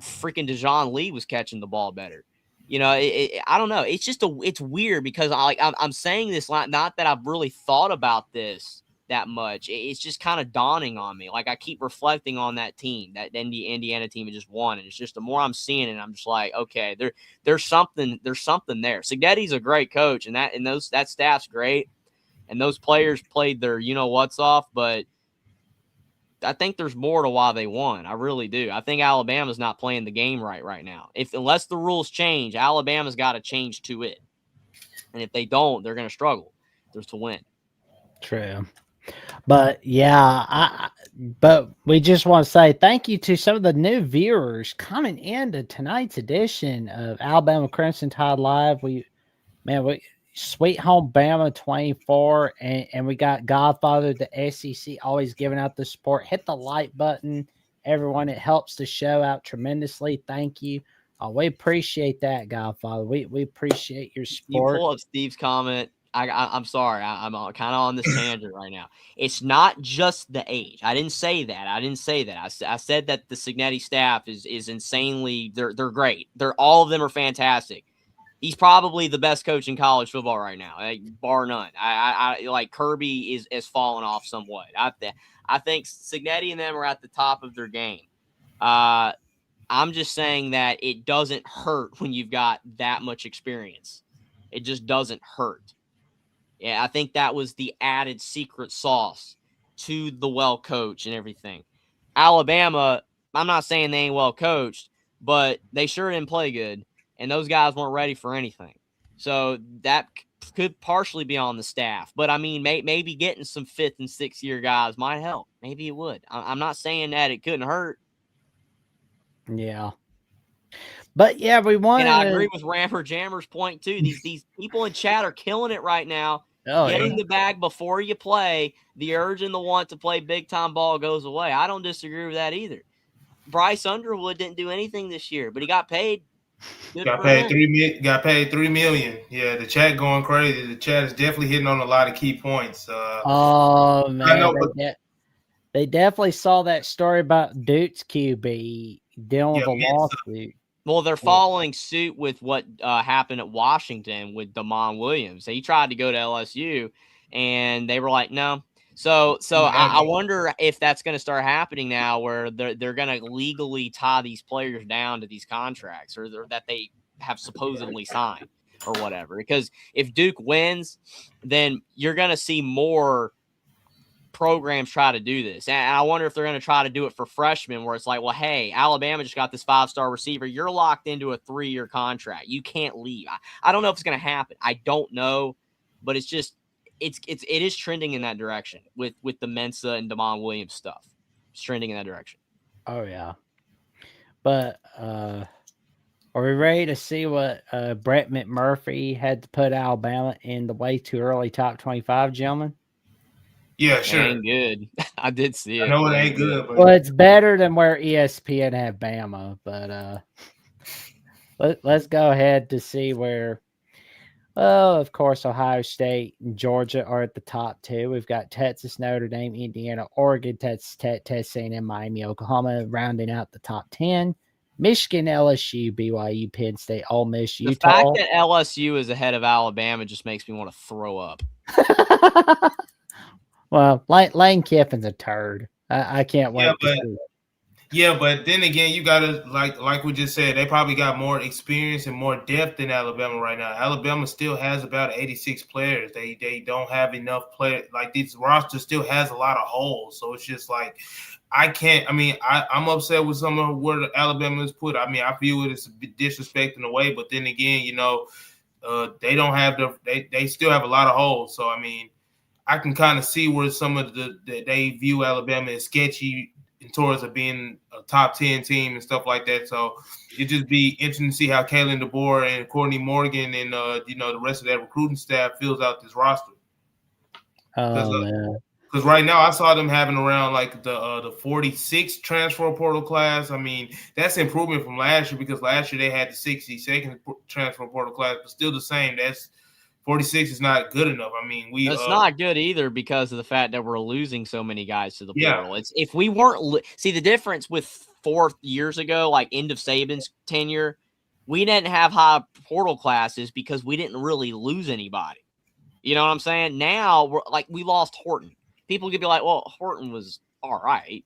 freaking Dejon Lee was catching the ball better. I don't know. It's just it's weird because I'm saying this not that I've really thought about this that much. It's just kind of dawning on me. Like, I keep reflecting on that team, that Indiana team that just won, and it's just the more I'm seeing it, I'm just like, okay, there's something there. Signetti's a great coach, and that staff's great, and those players played their what's off, but I think there's more to why they won. I really do. I think Alabama's not playing the game right now. Unless the rules change, Alabama's got to change to it, and if they don't, they're going to struggle to win. True. But yeah, but we just want to say thank you to some of the new viewers coming into tonight's edition of Alabama Crimson Tide Live. We Sweet Home Bama 24, and we got Godfather, the SEC, always giving out the support. Hit the like button, everyone. It helps the show out tremendously. Thank you. We appreciate that, Godfather. We appreciate your support. You pull up Steve's comment. I'm sorry. I'm kind of on this tangent right now. It's not just the age. I didn't say that. I said that the Signetti staff is insanely. They're great. All of them are fantastic. He's probably the best coach in college football right now, bar none. I like Kirby is fallen off somewhat. I think Signetti and them are at the top of their game. I'm just saying that it doesn't hurt when you've got that much experience. It just doesn't hurt. Yeah, I think that was the added secret sauce to the well coach and everything. Alabama, I'm not saying they ain't well coached, but they sure didn't play good, and those guys weren't ready for anything. So that could partially be on the staff. But, I mean, maybe getting some 5th and 6th year guys might help. Maybe it would. I'm not saying that it couldn't hurt. Yeah. But, yeah, we want. And I agree with Rammer Jammer's point, too. These people in chat are killing it right now. Getting the bag before you play, the urge and the want to play big-time ball goes away. I don't disagree with that either. Bryce Underwood didn't do anything this year, but he got paid. Got paid $3 million. Yeah, the chat going crazy. The chat is definitely hitting on a lot of key points. Oh man, they definitely saw that story about Duke's QB dealing with a lawsuit. Well, they're following suit with what happened at Washington with Damon Williams. He tried to go to LSU, and they were like, no. So I wonder if that's going to start happening now, where they're going to legally tie these players down to these contracts, or that they have supposedly signed or whatever. Because if Duke wins, then you're going to see more programs try to do this. And I wonder if they're going to try to do it for freshmen, where it's like, well, hey, Alabama just got this 5-star receiver. You're locked into a 3-year contract. You can't leave. I don't know if it's going to happen. I don't know, but it's just, it is trending in that direction with the Mensa and Damon Williams stuff. It's trending in that direction. Oh yeah. But are we ready to see what Brett McMurphy had to put Alabama in the way too early top 25, gentlemen? Yeah, sure. It ain't good. I did see it. I know it ain't good, but well, it's better than where ESPN had Bama, but let's go ahead to see where. Oh, of course, Ohio State and Georgia are at the top 2. We've got Texas, Notre Dame, Indiana, Oregon, Texas A&M, Miami, Oklahoma, rounding out the top 10. Michigan, LSU, BYU, Penn State, Ole Miss, Utah. The fact that LSU is ahead of Alabama just makes me want to throw up. Well, Lane Kiffin's a turd. I can't wait to see it. Yeah, but then again, you gotta like we just said, they probably got more experience and more depth than Alabama right now. Alabama still has about 86 players. They don't have enough players. Like, this roster still has a lot of holes. So it's just like I'm upset with some of where Alabama is put. I mean, I feel it is a bit disrespect in a way, but then again, they don't have they still have a lot of holes. So I mean, I can kind of see where some of that they view Alabama as sketchy in towards of being a top 10 team and stuff like that. So it just be interesting to see how Kalen DeBoer and Courtney Morgan and the rest of that recruiting staff fills out this roster. Oh man. Because right now I saw them having around like the 46 transfer portal class. I mean, that's improvement from last year because last year they had the 62nd transfer portal class, but still the same. That's 46 is not good enough. I mean, it's not good either because of the fact that we're losing so many guys to the portal. It's if we weren't see the difference with 4 years ago, like end of Saban's tenure, we didn't have high portal classes because we didn't really lose anybody. You know what I'm saying? Now we're like we lost Horton. People could be like, well, Horton was all right.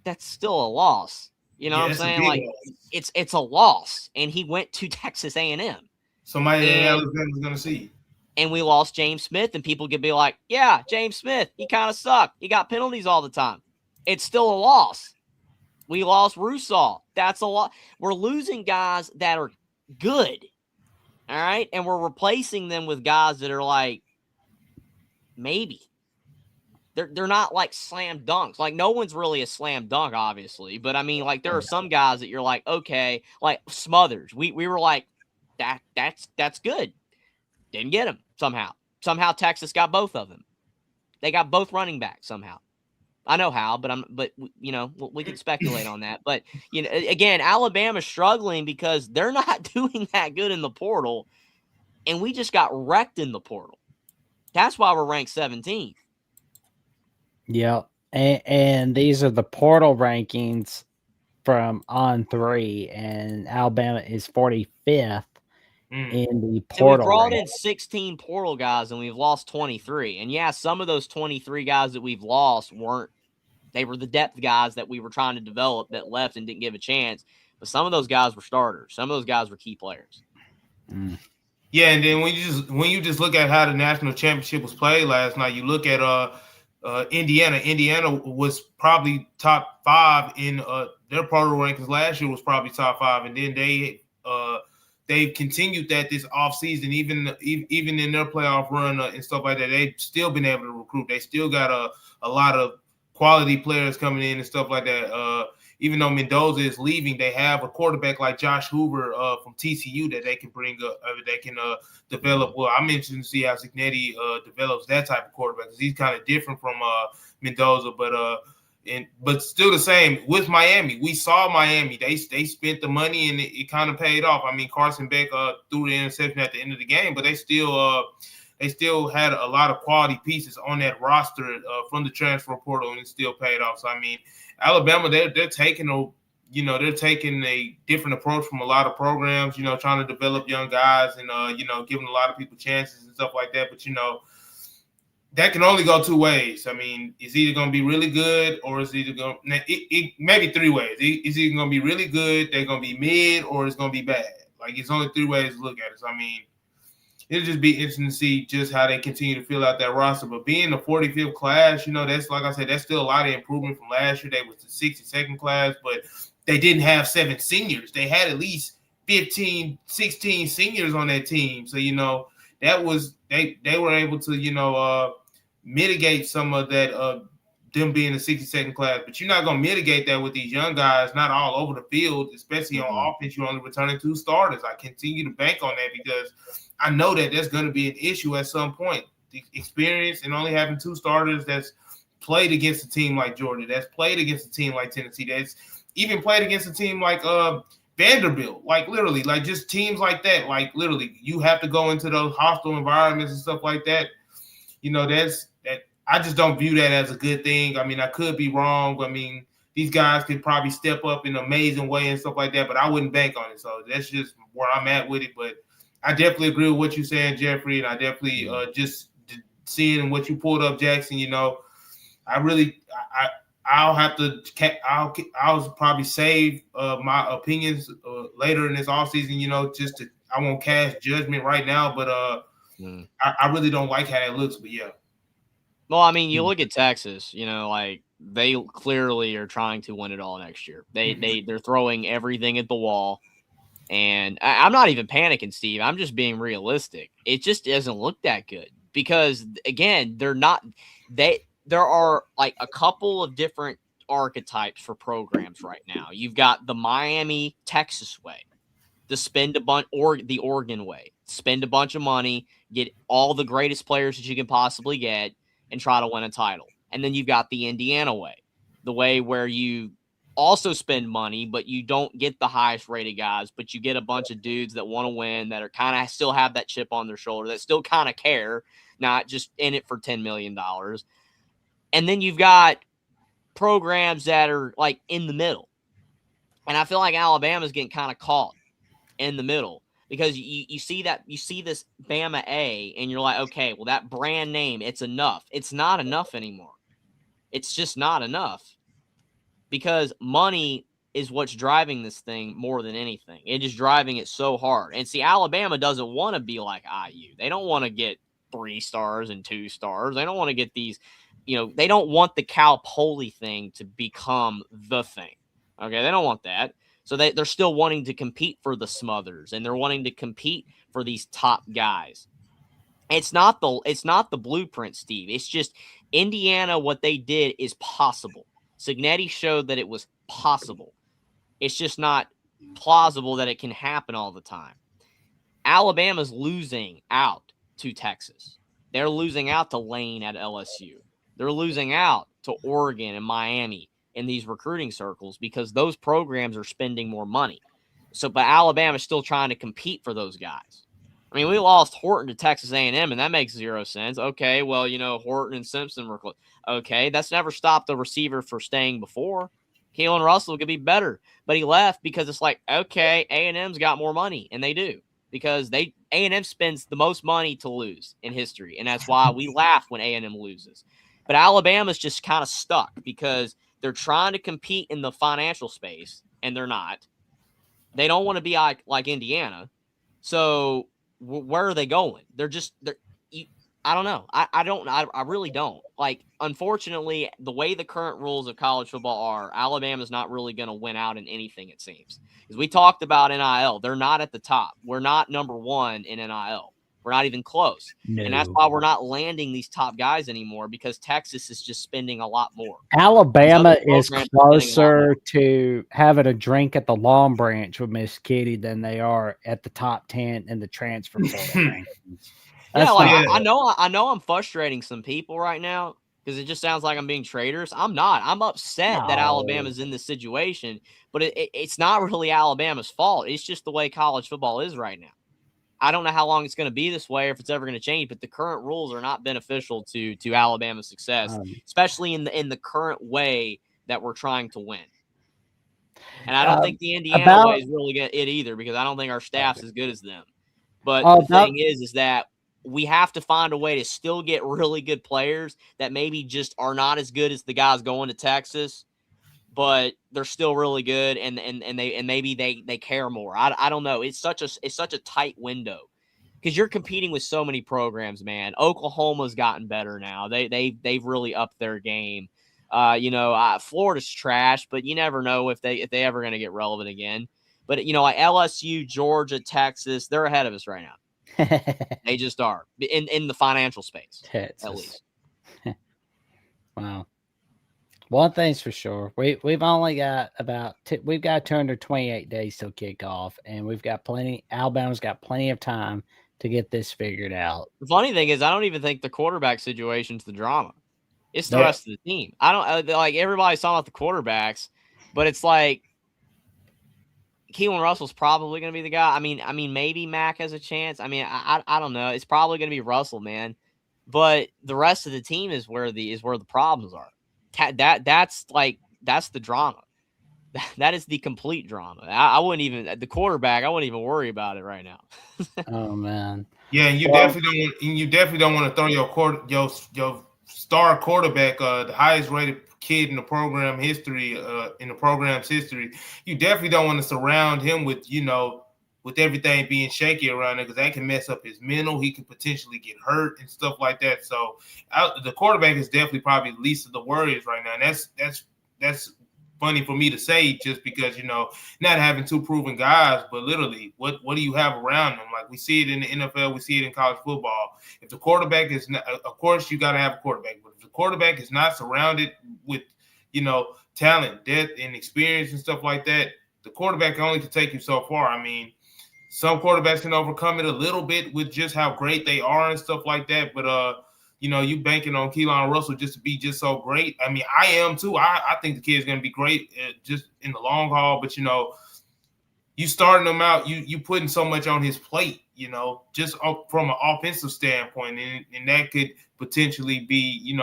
That's still a loss. You know what I'm saying? Like it's a loss, and he went to Texas A&M. Somebody in Alabama's going to see. And we lost James Smith, and people could be like, yeah, James Smith, he kind of sucked. He got penalties all the time. It's still a loss. We lost Russaw. That's a lot. We're losing guys that are good. All right? And we're replacing them with guys that are like, maybe. They're not like slam dunks. Like, no one's really a slam dunk, obviously. But, I mean, like, there are some guys that you're like, okay, like Smothers. We were like, that's good. Didn't get him somehow. Somehow Texas got both of them. They got both running backs somehow. I know how, but you know, we can speculate on that. But you know, again, Alabama's struggling because they're not doing that good in the portal, and we just got wrecked in the portal. That's why we're ranked 17th. Yeah, and these are the portal rankings from On3, and Alabama is 45th in the portal. And we brought in 16 portal guys, and we've lost 23. And yeah, some of those 23 guys that we've lost they were the depth guys that we were trying to develop that left and didn't give a chance. But some of those guys were starters. Some of those guys were key players. Yeah, and then when you just look at how the national championship was played last night, you look at Indiana. Indiana was probably top 5 in their portal rankings last year. Was probably top 5, and then they've continued that this offseason, even in their playoff run and stuff like that. They've still been able to recruit. They still got a lot of quality players coming in and stuff like that. Even though Mendoza is leaving, they have a quarterback like Josh Hoover from TCU that they can bring up. They can develop. Well, I'm interested to see how Cignetti develops that type of quarterback because he's kind of different from Mendoza, but still the same with Miami. We saw Miami. They spent the money and it kind of paid off. I mean, Carson Beck threw the interception at the end of the game, but they still had a lot of quality pieces on that roster from the transfer portal, and it still paid off. So I mean, Alabama, they're taking a different approach from a lot of programs. Trying to develop young guys and giving a lot of people chances and stuff like that. But that can only go 2 ways. I mean, it's either going to be really good or it's either going maybe 3 ways. It's either going to be really good, they're going to be mid, or it's going to be bad. Like, it's only 3 ways to look at it. So, I mean, it'll just be interesting to see just how they continue to fill out that roster. But being the 45th class, that's, like I said, that's still a lot of improvement from last year. They was the 62nd class, but they didn't have 7 seniors. They had at least 15, 16 seniors on that team. So, that was they were able to, mitigate some of that them being the 62nd class. But you're not going to mitigate that with these young guys not all over the field, especially on offense. You're only returning 2 starters. I continue to bank on that because I know that that's going to be an issue at some point. The experience and only having 2 starters that's played against a team like Georgia, that's played against a team like Tennessee, that's even played against a team like Vanderbilt, like literally, like just teams like that, like literally you have to go into those hostile environments and stuff like that. I just don't view that as a good thing. I mean, I could be wrong. I mean, these guys could probably step up in an amazing way and stuff like that, but I wouldn't bank on it. So that's just where I'm at with it. But I definitely agree with what you're saying, Jeffrey, and I definitely just seeing what you pulled up, Jackson. I'll probably save my opinions later in this offseason. I won't cast judgment right now, but I really don't like how that looks. But yeah. Well, I mean, you look at Texas, like they clearly are trying to win it all next year. They're throwing everything at the wall. And I'm not even panicking, Steve. I'm just being realistic. It just doesn't look that good. because again, there are like a couple of different archetypes for programs right now. You've got the Miami, Texas way, to spend a bunch, or the Oregon way, spend a bunch of money, get all the greatest players that you can possibly get, and try to win a title. And then you've got the Indiana way, the way where you also spend money, but you don't get the highest rated guys, but you get a bunch of dudes that want to win, that are kind of still have that chip on their shoulder, that still kind of care, not just in it for $10 million. And then you've got programs that are like in the middle. And I feel like Alabama's getting kind of caught in the middle, because you see this Bama A, and you're like, okay, well, that brand name, it's enough. It's not enough anymore. It's just not enough, because money is what's driving this thing more than anything. It is driving it so hard. And see, Alabama doesn't want to be like IU. They don't want to get 3 stars and 2 stars. They don't want to get these, they don't want the Cal Poly thing to become the thing. Okay, they don't want that. So they're still wanting to compete for the Smothers, and they're wanting to compete for these top guys. It's not the blueprint, Steve. It's just Indiana. What they did is possible. Signetti showed that it was possible. It's just not plausible that it can happen all the time. Alabama's losing out to Texas. They're losing out to Lane at LSU. They're losing out to Oregon and Miami in these recruiting circles, because those programs are spending more money. But Alabama's still trying to compete for those guys. I mean, we lost Horton to Texas A&M, and that makes 0 sense. Okay, well, Horton and Simpson were close. Okay, that's never stopped the receiver from staying before. Keelan Russell could be better, but he left because it's like, okay, A&M's got more money, and they do, because A&M spends the most money to lose in history, and that's why we laugh when A&M loses. But Alabama's just kind of stuck because they're trying to compete in the financial space, and they're not. They don't want to be like Indiana. So where are they going? I don't know. I really don't. Like, unfortunately, the way the current rules of college football are, Alabama's not really going to win out in anything, it seems. Because we talked about NIL. They're not at the top. We're not number 1 in NIL. We're not even close. No. And that's why we're not landing these top guys anymore, because Texas is just spending a lot more. Alabama is closer to having a drink at the Long Branch with Miss Kitty than they are at the top 10 in the transfer portal rankings. I know I'm frustrating some people right now, because it just sounds like I'm being traitors. I'm not. I'm upset that Alabama's in this situation, but it's not really Alabama's fault. It's just the way college football is right now. I don't know how long it's going to be this way, or if it's ever going to change, but the current rules are not beneficial to Alabama's success, especially in the current way that we're trying to win. And I don't think the Indiana way is really it either, because I don't think our staff's as good as them. But the thing is that we have to find a way to still get really good players that maybe just are not as good as the guys going to Texas, but they're still really good, and maybe they care more. I don't know. It's such a tight window, because you're competing with so many programs, man. Oklahoma's gotten better now. They've really upped their game. Florida's trash, but you never know if they ever going to get relevant again. But like LSU, Georgia, Texas, they're ahead of us right now. They just are in the financial space, Texas. At least. Wow. One thing's for sure, we've only got we've got 228 days till kickoff, and Alabama's got plenty of time to get this figured out. The funny thing is, I don't even think the quarterback situation's the drama. It's the rest of the team. I don't like everybody's talking about the quarterbacks, but it's like Keelan Russell's probably going to be the guy. I mean, maybe Mac has a chance. I mean, I don't know. It's probably going to be Russell, man. But the rest of the team is where the problems are. That's the drama. That is the complete drama. I wouldn't even the quarterback. I wouldn't even worry about it right now. Oh man. Yeah, and you definitely don't want to throw your star quarterback, the highest rated kid in the program history, in the program's history. You definitely don't want to surround him with with everything being shaky around it, because that can mess up his mental. He could potentially get hurt and stuff like that. So the quarterback is definitely probably the least of the worries right now. And that's funny for me to say just because, not having two proven guys, but literally what do you have around them? Like we see it in the NFL, we see it in college football. If the quarterback is not, of course you got to have a quarterback, but if the quarterback is not surrounded with, talent, depth, and experience and stuff like that, the quarterback only can take you so far. I mean, some quarterbacks can overcome it a little bit with just how great they are and stuff like that, but you banking on Keelan Russell just to be just so great. I mean, I am too. I think the kid's going to be great just in the long haul. But, you starting him out, you putting so much on his plate, just from an offensive standpoint. And that could potentially be,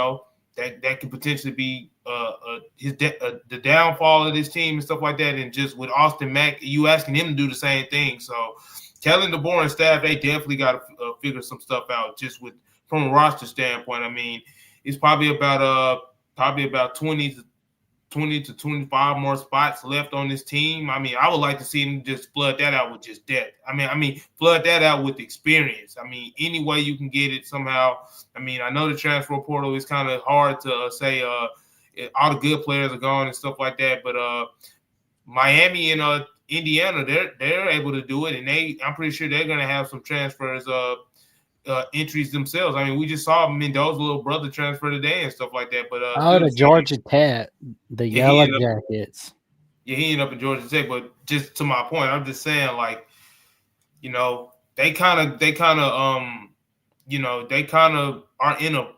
that could potentially be the downfall of this team and stuff like that. And just with Austin Mack, you asking him to do the same thing. So telling the boring staff, they definitely got to figure some stuff out just from a roster standpoint. I mean, it's probably about 20 to 25 more spots left on this team. I mean, I would like to see them just flood that out with just depth. I mean, flood that out with experience. I mean, any way you can get it somehow. I mean, I know the transfer portal is kind of hard to say all the good players are gone and stuff like that, but Miami and Indiana, they're able to do it, and I'm pretty sure they're going to have some transfers entries themselves. I mean, we just saw Mendoza's little brother transfer today and stuff like that. But to Georgia Tech, the Yellow Jackets. Yeah, he ended up in Georgia Tech. But just to my point, I'm just saying, like, they kind of are in a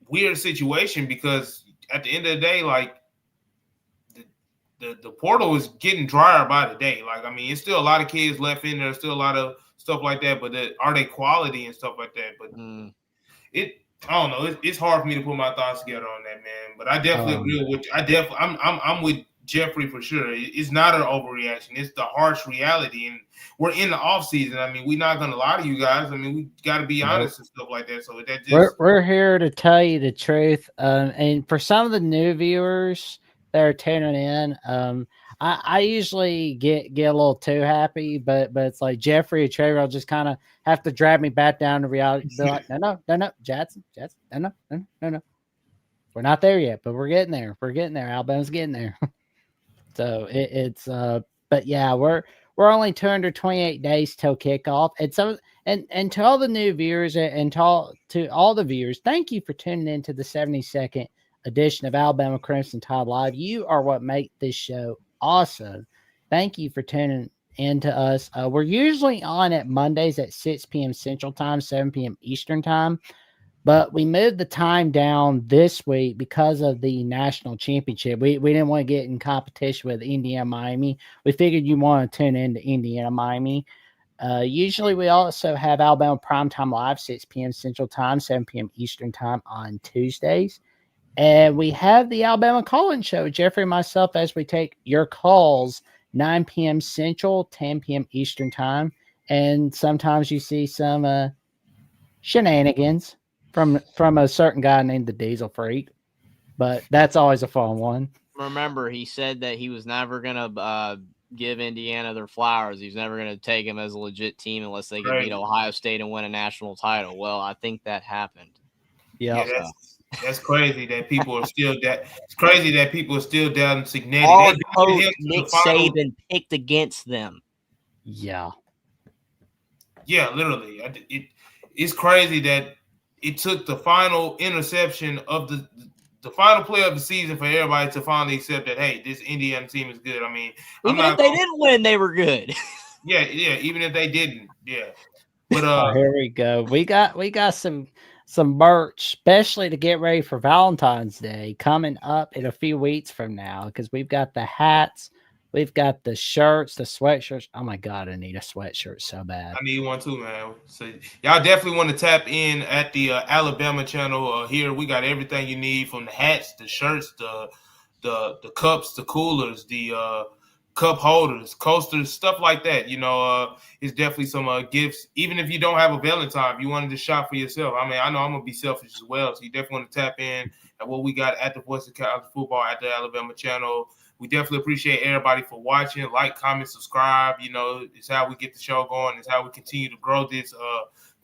weird situation because at the end of the day, like, the portal is getting drier by the day. Like, I mean, it's still a lot of kids left in there, still a lot of stuff like that, but are they quality and stuff like that? But I don't know. It's hard for me to put my thoughts together on that, man. But I definitely agree with you. I'm with Jeffrey for sure. It's not an overreaction. It's the harsh reality, and we're in the off season. I mean, we're not gonna lie to you guys. I mean, we got to be honest and stuff like that. So that just we're here to tell you the truth. And for some of the new viewers that are tuning in, I usually get a little too happy, but it's like Jeffrey or Trevor will just kind of have to drag me back down to reality. They're like, no, Jackson, no. We're not there yet, but we're getting there. Alabama's getting there. So but yeah, we're only 228 days till kickoff. And to all the new viewers and to all the viewers, thank you for tuning in to the 72nd edition of Alabama Crimson Tide Live. You are what make this show awesome. Thank you for tuning in to us. We're usually on at Mondays at 6 p.m. Central Time, 7 p.m. Eastern Time, but we moved the time down this week because of the national championship. We didn't want to get in competition with Indiana, Miami. We figured you want to tune into Indiana, Miami. Usually we also have Alabama Primetime Live, 6 p.m. Central Time, 7 p.m. Eastern Time on Tuesdays. And we have the Alabama Call-In Show, Jeffrey and myself, as we take your calls, 9 p.m. Central, 10 p.m. Eastern Time. And sometimes you see some shenanigans from a certain guy named the Diesel Freak. But that's always a fun one. Remember, he said that he was never going to give Indiana their flowers. He's never going to take them as a legit team unless they can beat Ohio State and win a national title. Well, I think that happened. Yeah, that's crazy that people are still that. It's crazy that people are still down Signetti. Our coach Nick Saban picked against them. Yeah, literally. It's crazy that it took the final interception of the final play of the season for everybody to finally accept that, hey, this Indiana team is good. I mean, even if they didn't win, they were good. yeah. Even if they didn't, yeah. But here we go. We got some merch, especially to get ready for Valentine's Day coming up in a few weeks from now, because we've got the hats, we've got the shirts, the sweatshirts. Oh my God, I need a sweatshirt so bad. I need one too, man. So y'all definitely want to tap in at the Alabama channel. Here we got everything you need, from the hats, the shirts, the cups, the coolers, the cup holders, coasters, stuff like that. It's definitely some gifts. Even if you don't have a Valentine, if you wanted to shop for yourself. I mean, I know I'm gonna be selfish as well, so you definitely want to tap in at what we got at the Voice of College Football at the Alabama channel. We definitely appreciate everybody for watching. Like, comment, subscribe. It's how we get the show going. It's how we continue to grow this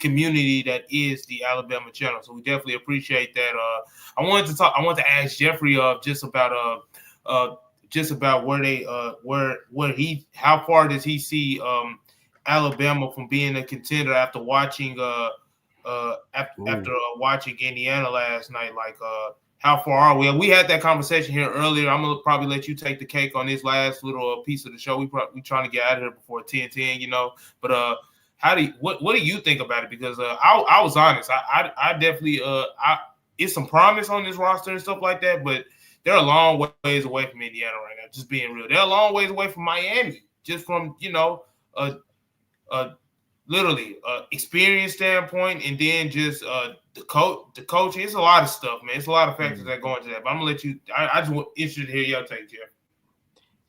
community that is the Alabama channel. So we definitely appreciate that. I wanted to ask Jeffrey just about just about where they how far does he see Alabama from being a contender after watching after watching Indiana last night? Like how far are we? We had that conversation here earlier. I'm gonna probably let you take the cake on this last little piece of the show. We trying to get out of here before 10:10, you know. But what do you think about it? Because I was honest. I definitely it's some promise on this roster and stuff like that, but they're a long ways away from Indiana right now. Just being real, they're a long ways away from Miami. Just from literally experience standpoint, and then just the coaching. It's a lot of stuff, man. It's a lot of factors that go into that. But I'm gonna let you. I just want interested to hear your take, Jeff.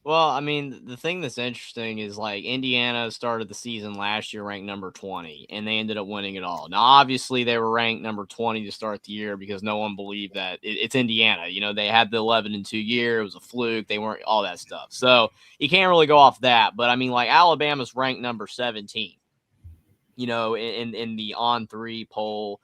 Well, I mean, the thing that's interesting is like Indiana started the season last year ranked number 20, and they ended up winning it all. Now, obviously, they were ranked number 20 to start the year because no one believed that it's Indiana. You know, they had the 11-2 year. It was a fluke. They weren't all that stuff. So you can't really go off that. But I mean, like Alabama's ranked number 17, you know, in the On3 poll,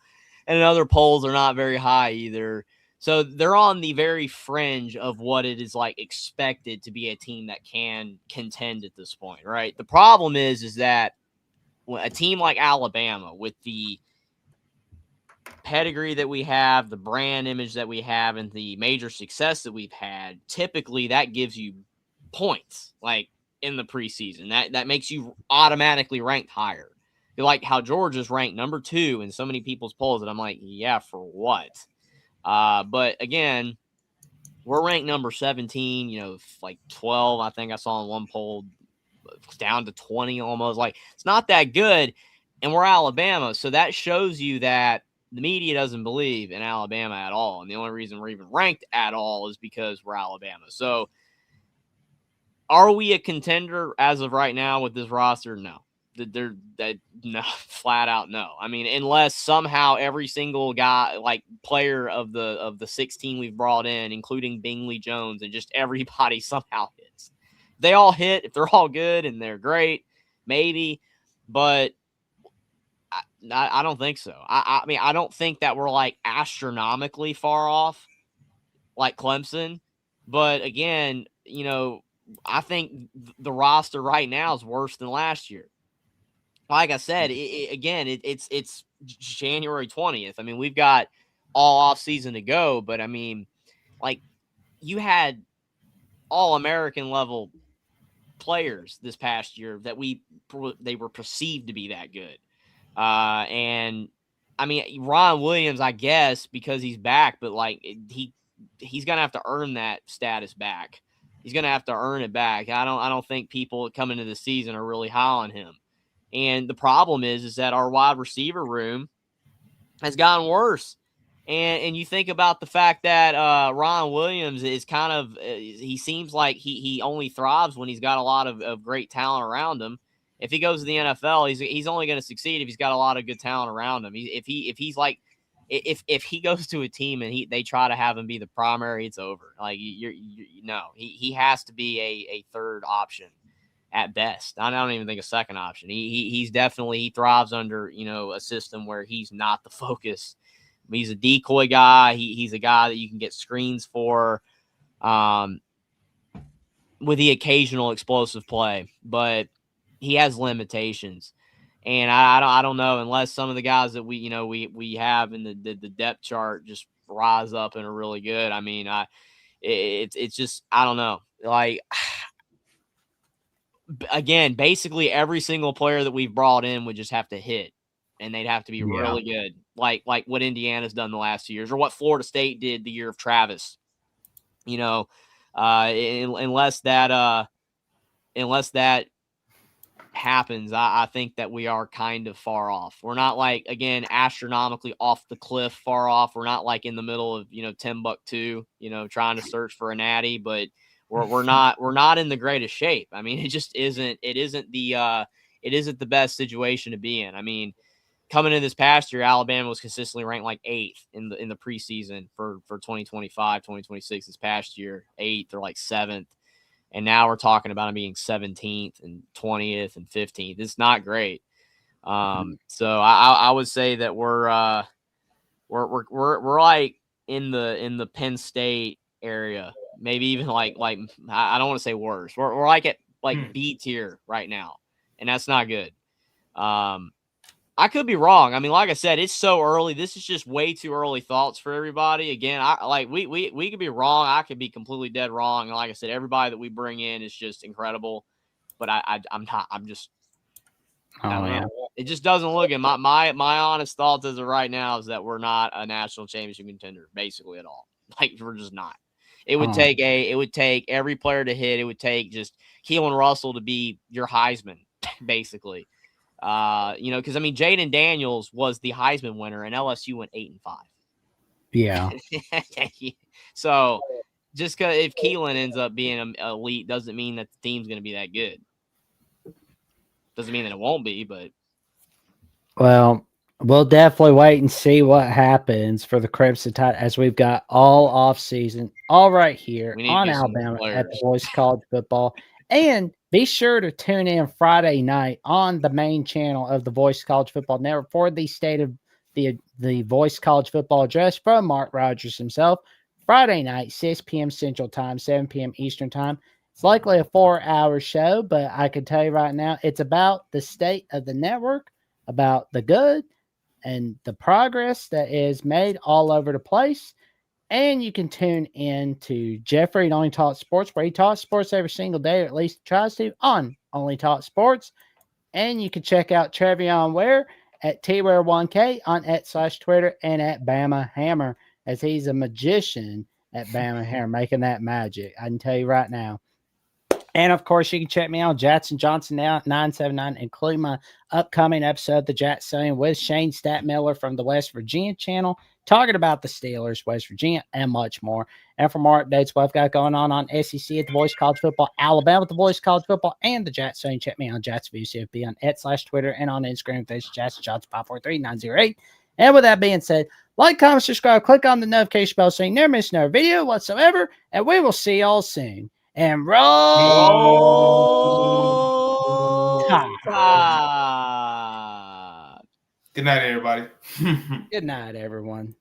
and in other polls are not very high either. So they're on the very fringe of what it is like expected to be a team that can contend at this point, right? The problem is that a team like Alabama, with the pedigree that we have, the brand image that we have, and the major success that we've had, typically that gives you points, like in the preseason. That makes you automatically ranked higher. You're like how Georgia's ranked number 2 in so many people's polls, and I'm like, yeah, for what? But again, we're ranked number 17, you know, like 12, I think I saw in one poll, down to 20 almost. Like, it's not that good, and we're Alabama. So that shows you that the media doesn't believe in Alabama at all. And the only reason we're even ranked at all is because we're Alabama. So are we a contender as of right now with this roster? No. No, flat out no. I mean, unless somehow every single guy, like player of the 16 we've brought in, including Bingley Jones, and just everybody somehow hits. They all hit. If they're all good and they're great, maybe. But I don't think so. I mean, I don't think that we're like astronomically far off, like Clemson. But again, you know, I think the roster right now is worse than last year. Like I said, it's January 20th. I mean, we've got all off season to go, but I mean, like you had all American level players this past year that they were perceived to be that good. And I mean, Ron Williams, I guess, because he's back, but like he's gonna have to earn that status back. He's gonna have to earn it back. I don't think people coming into the season are really high on him. And the problem is that our wide receiver room has gotten worse. And you think about the fact that Ron Williams is kind of he seems like he only thrives when he's got a lot of great talent around him. If he goes to the NFL, he's only going to succeed if he's got a lot of good talent around him. If he goes to a team and they try to have him be the primary, it's over. Like he has to be a third option at best. I don't even think a second option. He thrives under, you know, a system where he's not the focus. He's a decoy guy. He's a guy that you can get screens for, with the occasional explosive play, but he has limitations. And I don't know, unless some of the guys that we have in the depth chart just rise up and are really good. I mean, it's just, I don't know. Like, again, basically every single player that we've brought in would just have to hit, and they'd have to be really good, like what Indiana's done the last 2 years, or what Florida State did the year of Travis. You know, unless that happens, I think that we are kind of far off. We're not like, again, astronomically off the cliff far off. We're not like in the middle of, Timbuktu, trying to search for a natty, but we're not in the greatest shape. I mean, it isn't the best situation to be in. I mean, coming in this past year, Alabama was consistently ranked like 8th in the preseason for 2025, 2026. This past year, 8th or like 7th. And now we're talking about them being 17th and 20th and 15th. It's not great. So I would say that we're like in the Penn State area, maybe even like I don't want to say worse. We're like at like B tier right now, and that's not good. I could be wrong. I mean, like I said, it's so early. This is just way too early thoughts for everybody. Again, we could be wrong. I could be completely dead wrong. And like I said, everybody that we bring in is just incredible. But I'm not. I'm just. I don't know. It just doesn't look good. My honest thoughts as of right now is that we're not a national championship contender, basically at all. Like we're just not. It would take every player to hit. It would take just Keelan Russell to be your Heisman, basically. Because I mean, Jaden Daniels was the Heisman winner, and LSU went 8-5. Yeah. So just because if Keelan ends up being an elite doesn't mean that the team's going to be that good. Doesn't mean that it won't be, but well, we'll definitely wait and see what happens for the Crimson Tide as we've got all off season, all right here on Alabama at the Voice College Football. And be sure to tune in Friday night on the main channel of the Voice College Football Network for the state of the Voice College Football address from Mark Rogers himself. Friday night, 6 p.m. Central Time, 7 p.m. Eastern Time. It's likely a 4-hour show, but I can tell you right now, it's about the state of the network, about the good and the progress that is made all over the place. And you can tune in to Jeffrey at Only Talk Sports, where he talks sports every single day, or at least tries to, on Only Talk Sports. And you can check out Trevion Ware at TWare1K on @/Twitter and at Bama Hammer, as he's a magician at Bama Hammer, making that magic. I can tell you right now. And of course, you can check me out, Jackson Johnson now at 979, including my upcoming episode of the Jackson with Shane Statmiller from the West Virginia channel, talking about the Steelers, West Virginia, and much more. And for more updates, what I've got going on SEC at the Voice College Football, Alabama at the Voice College Football, and the Jackson, check me out on JacksonVCFB on @/Twitter and on Instagram, that's Jackson Johnson 543908. And with that being said, like, comment, subscribe, click on the notification bell so you never miss another video whatsoever, and we will see y'all soon. And roll Tide. Good night, everybody. Good night, everyone.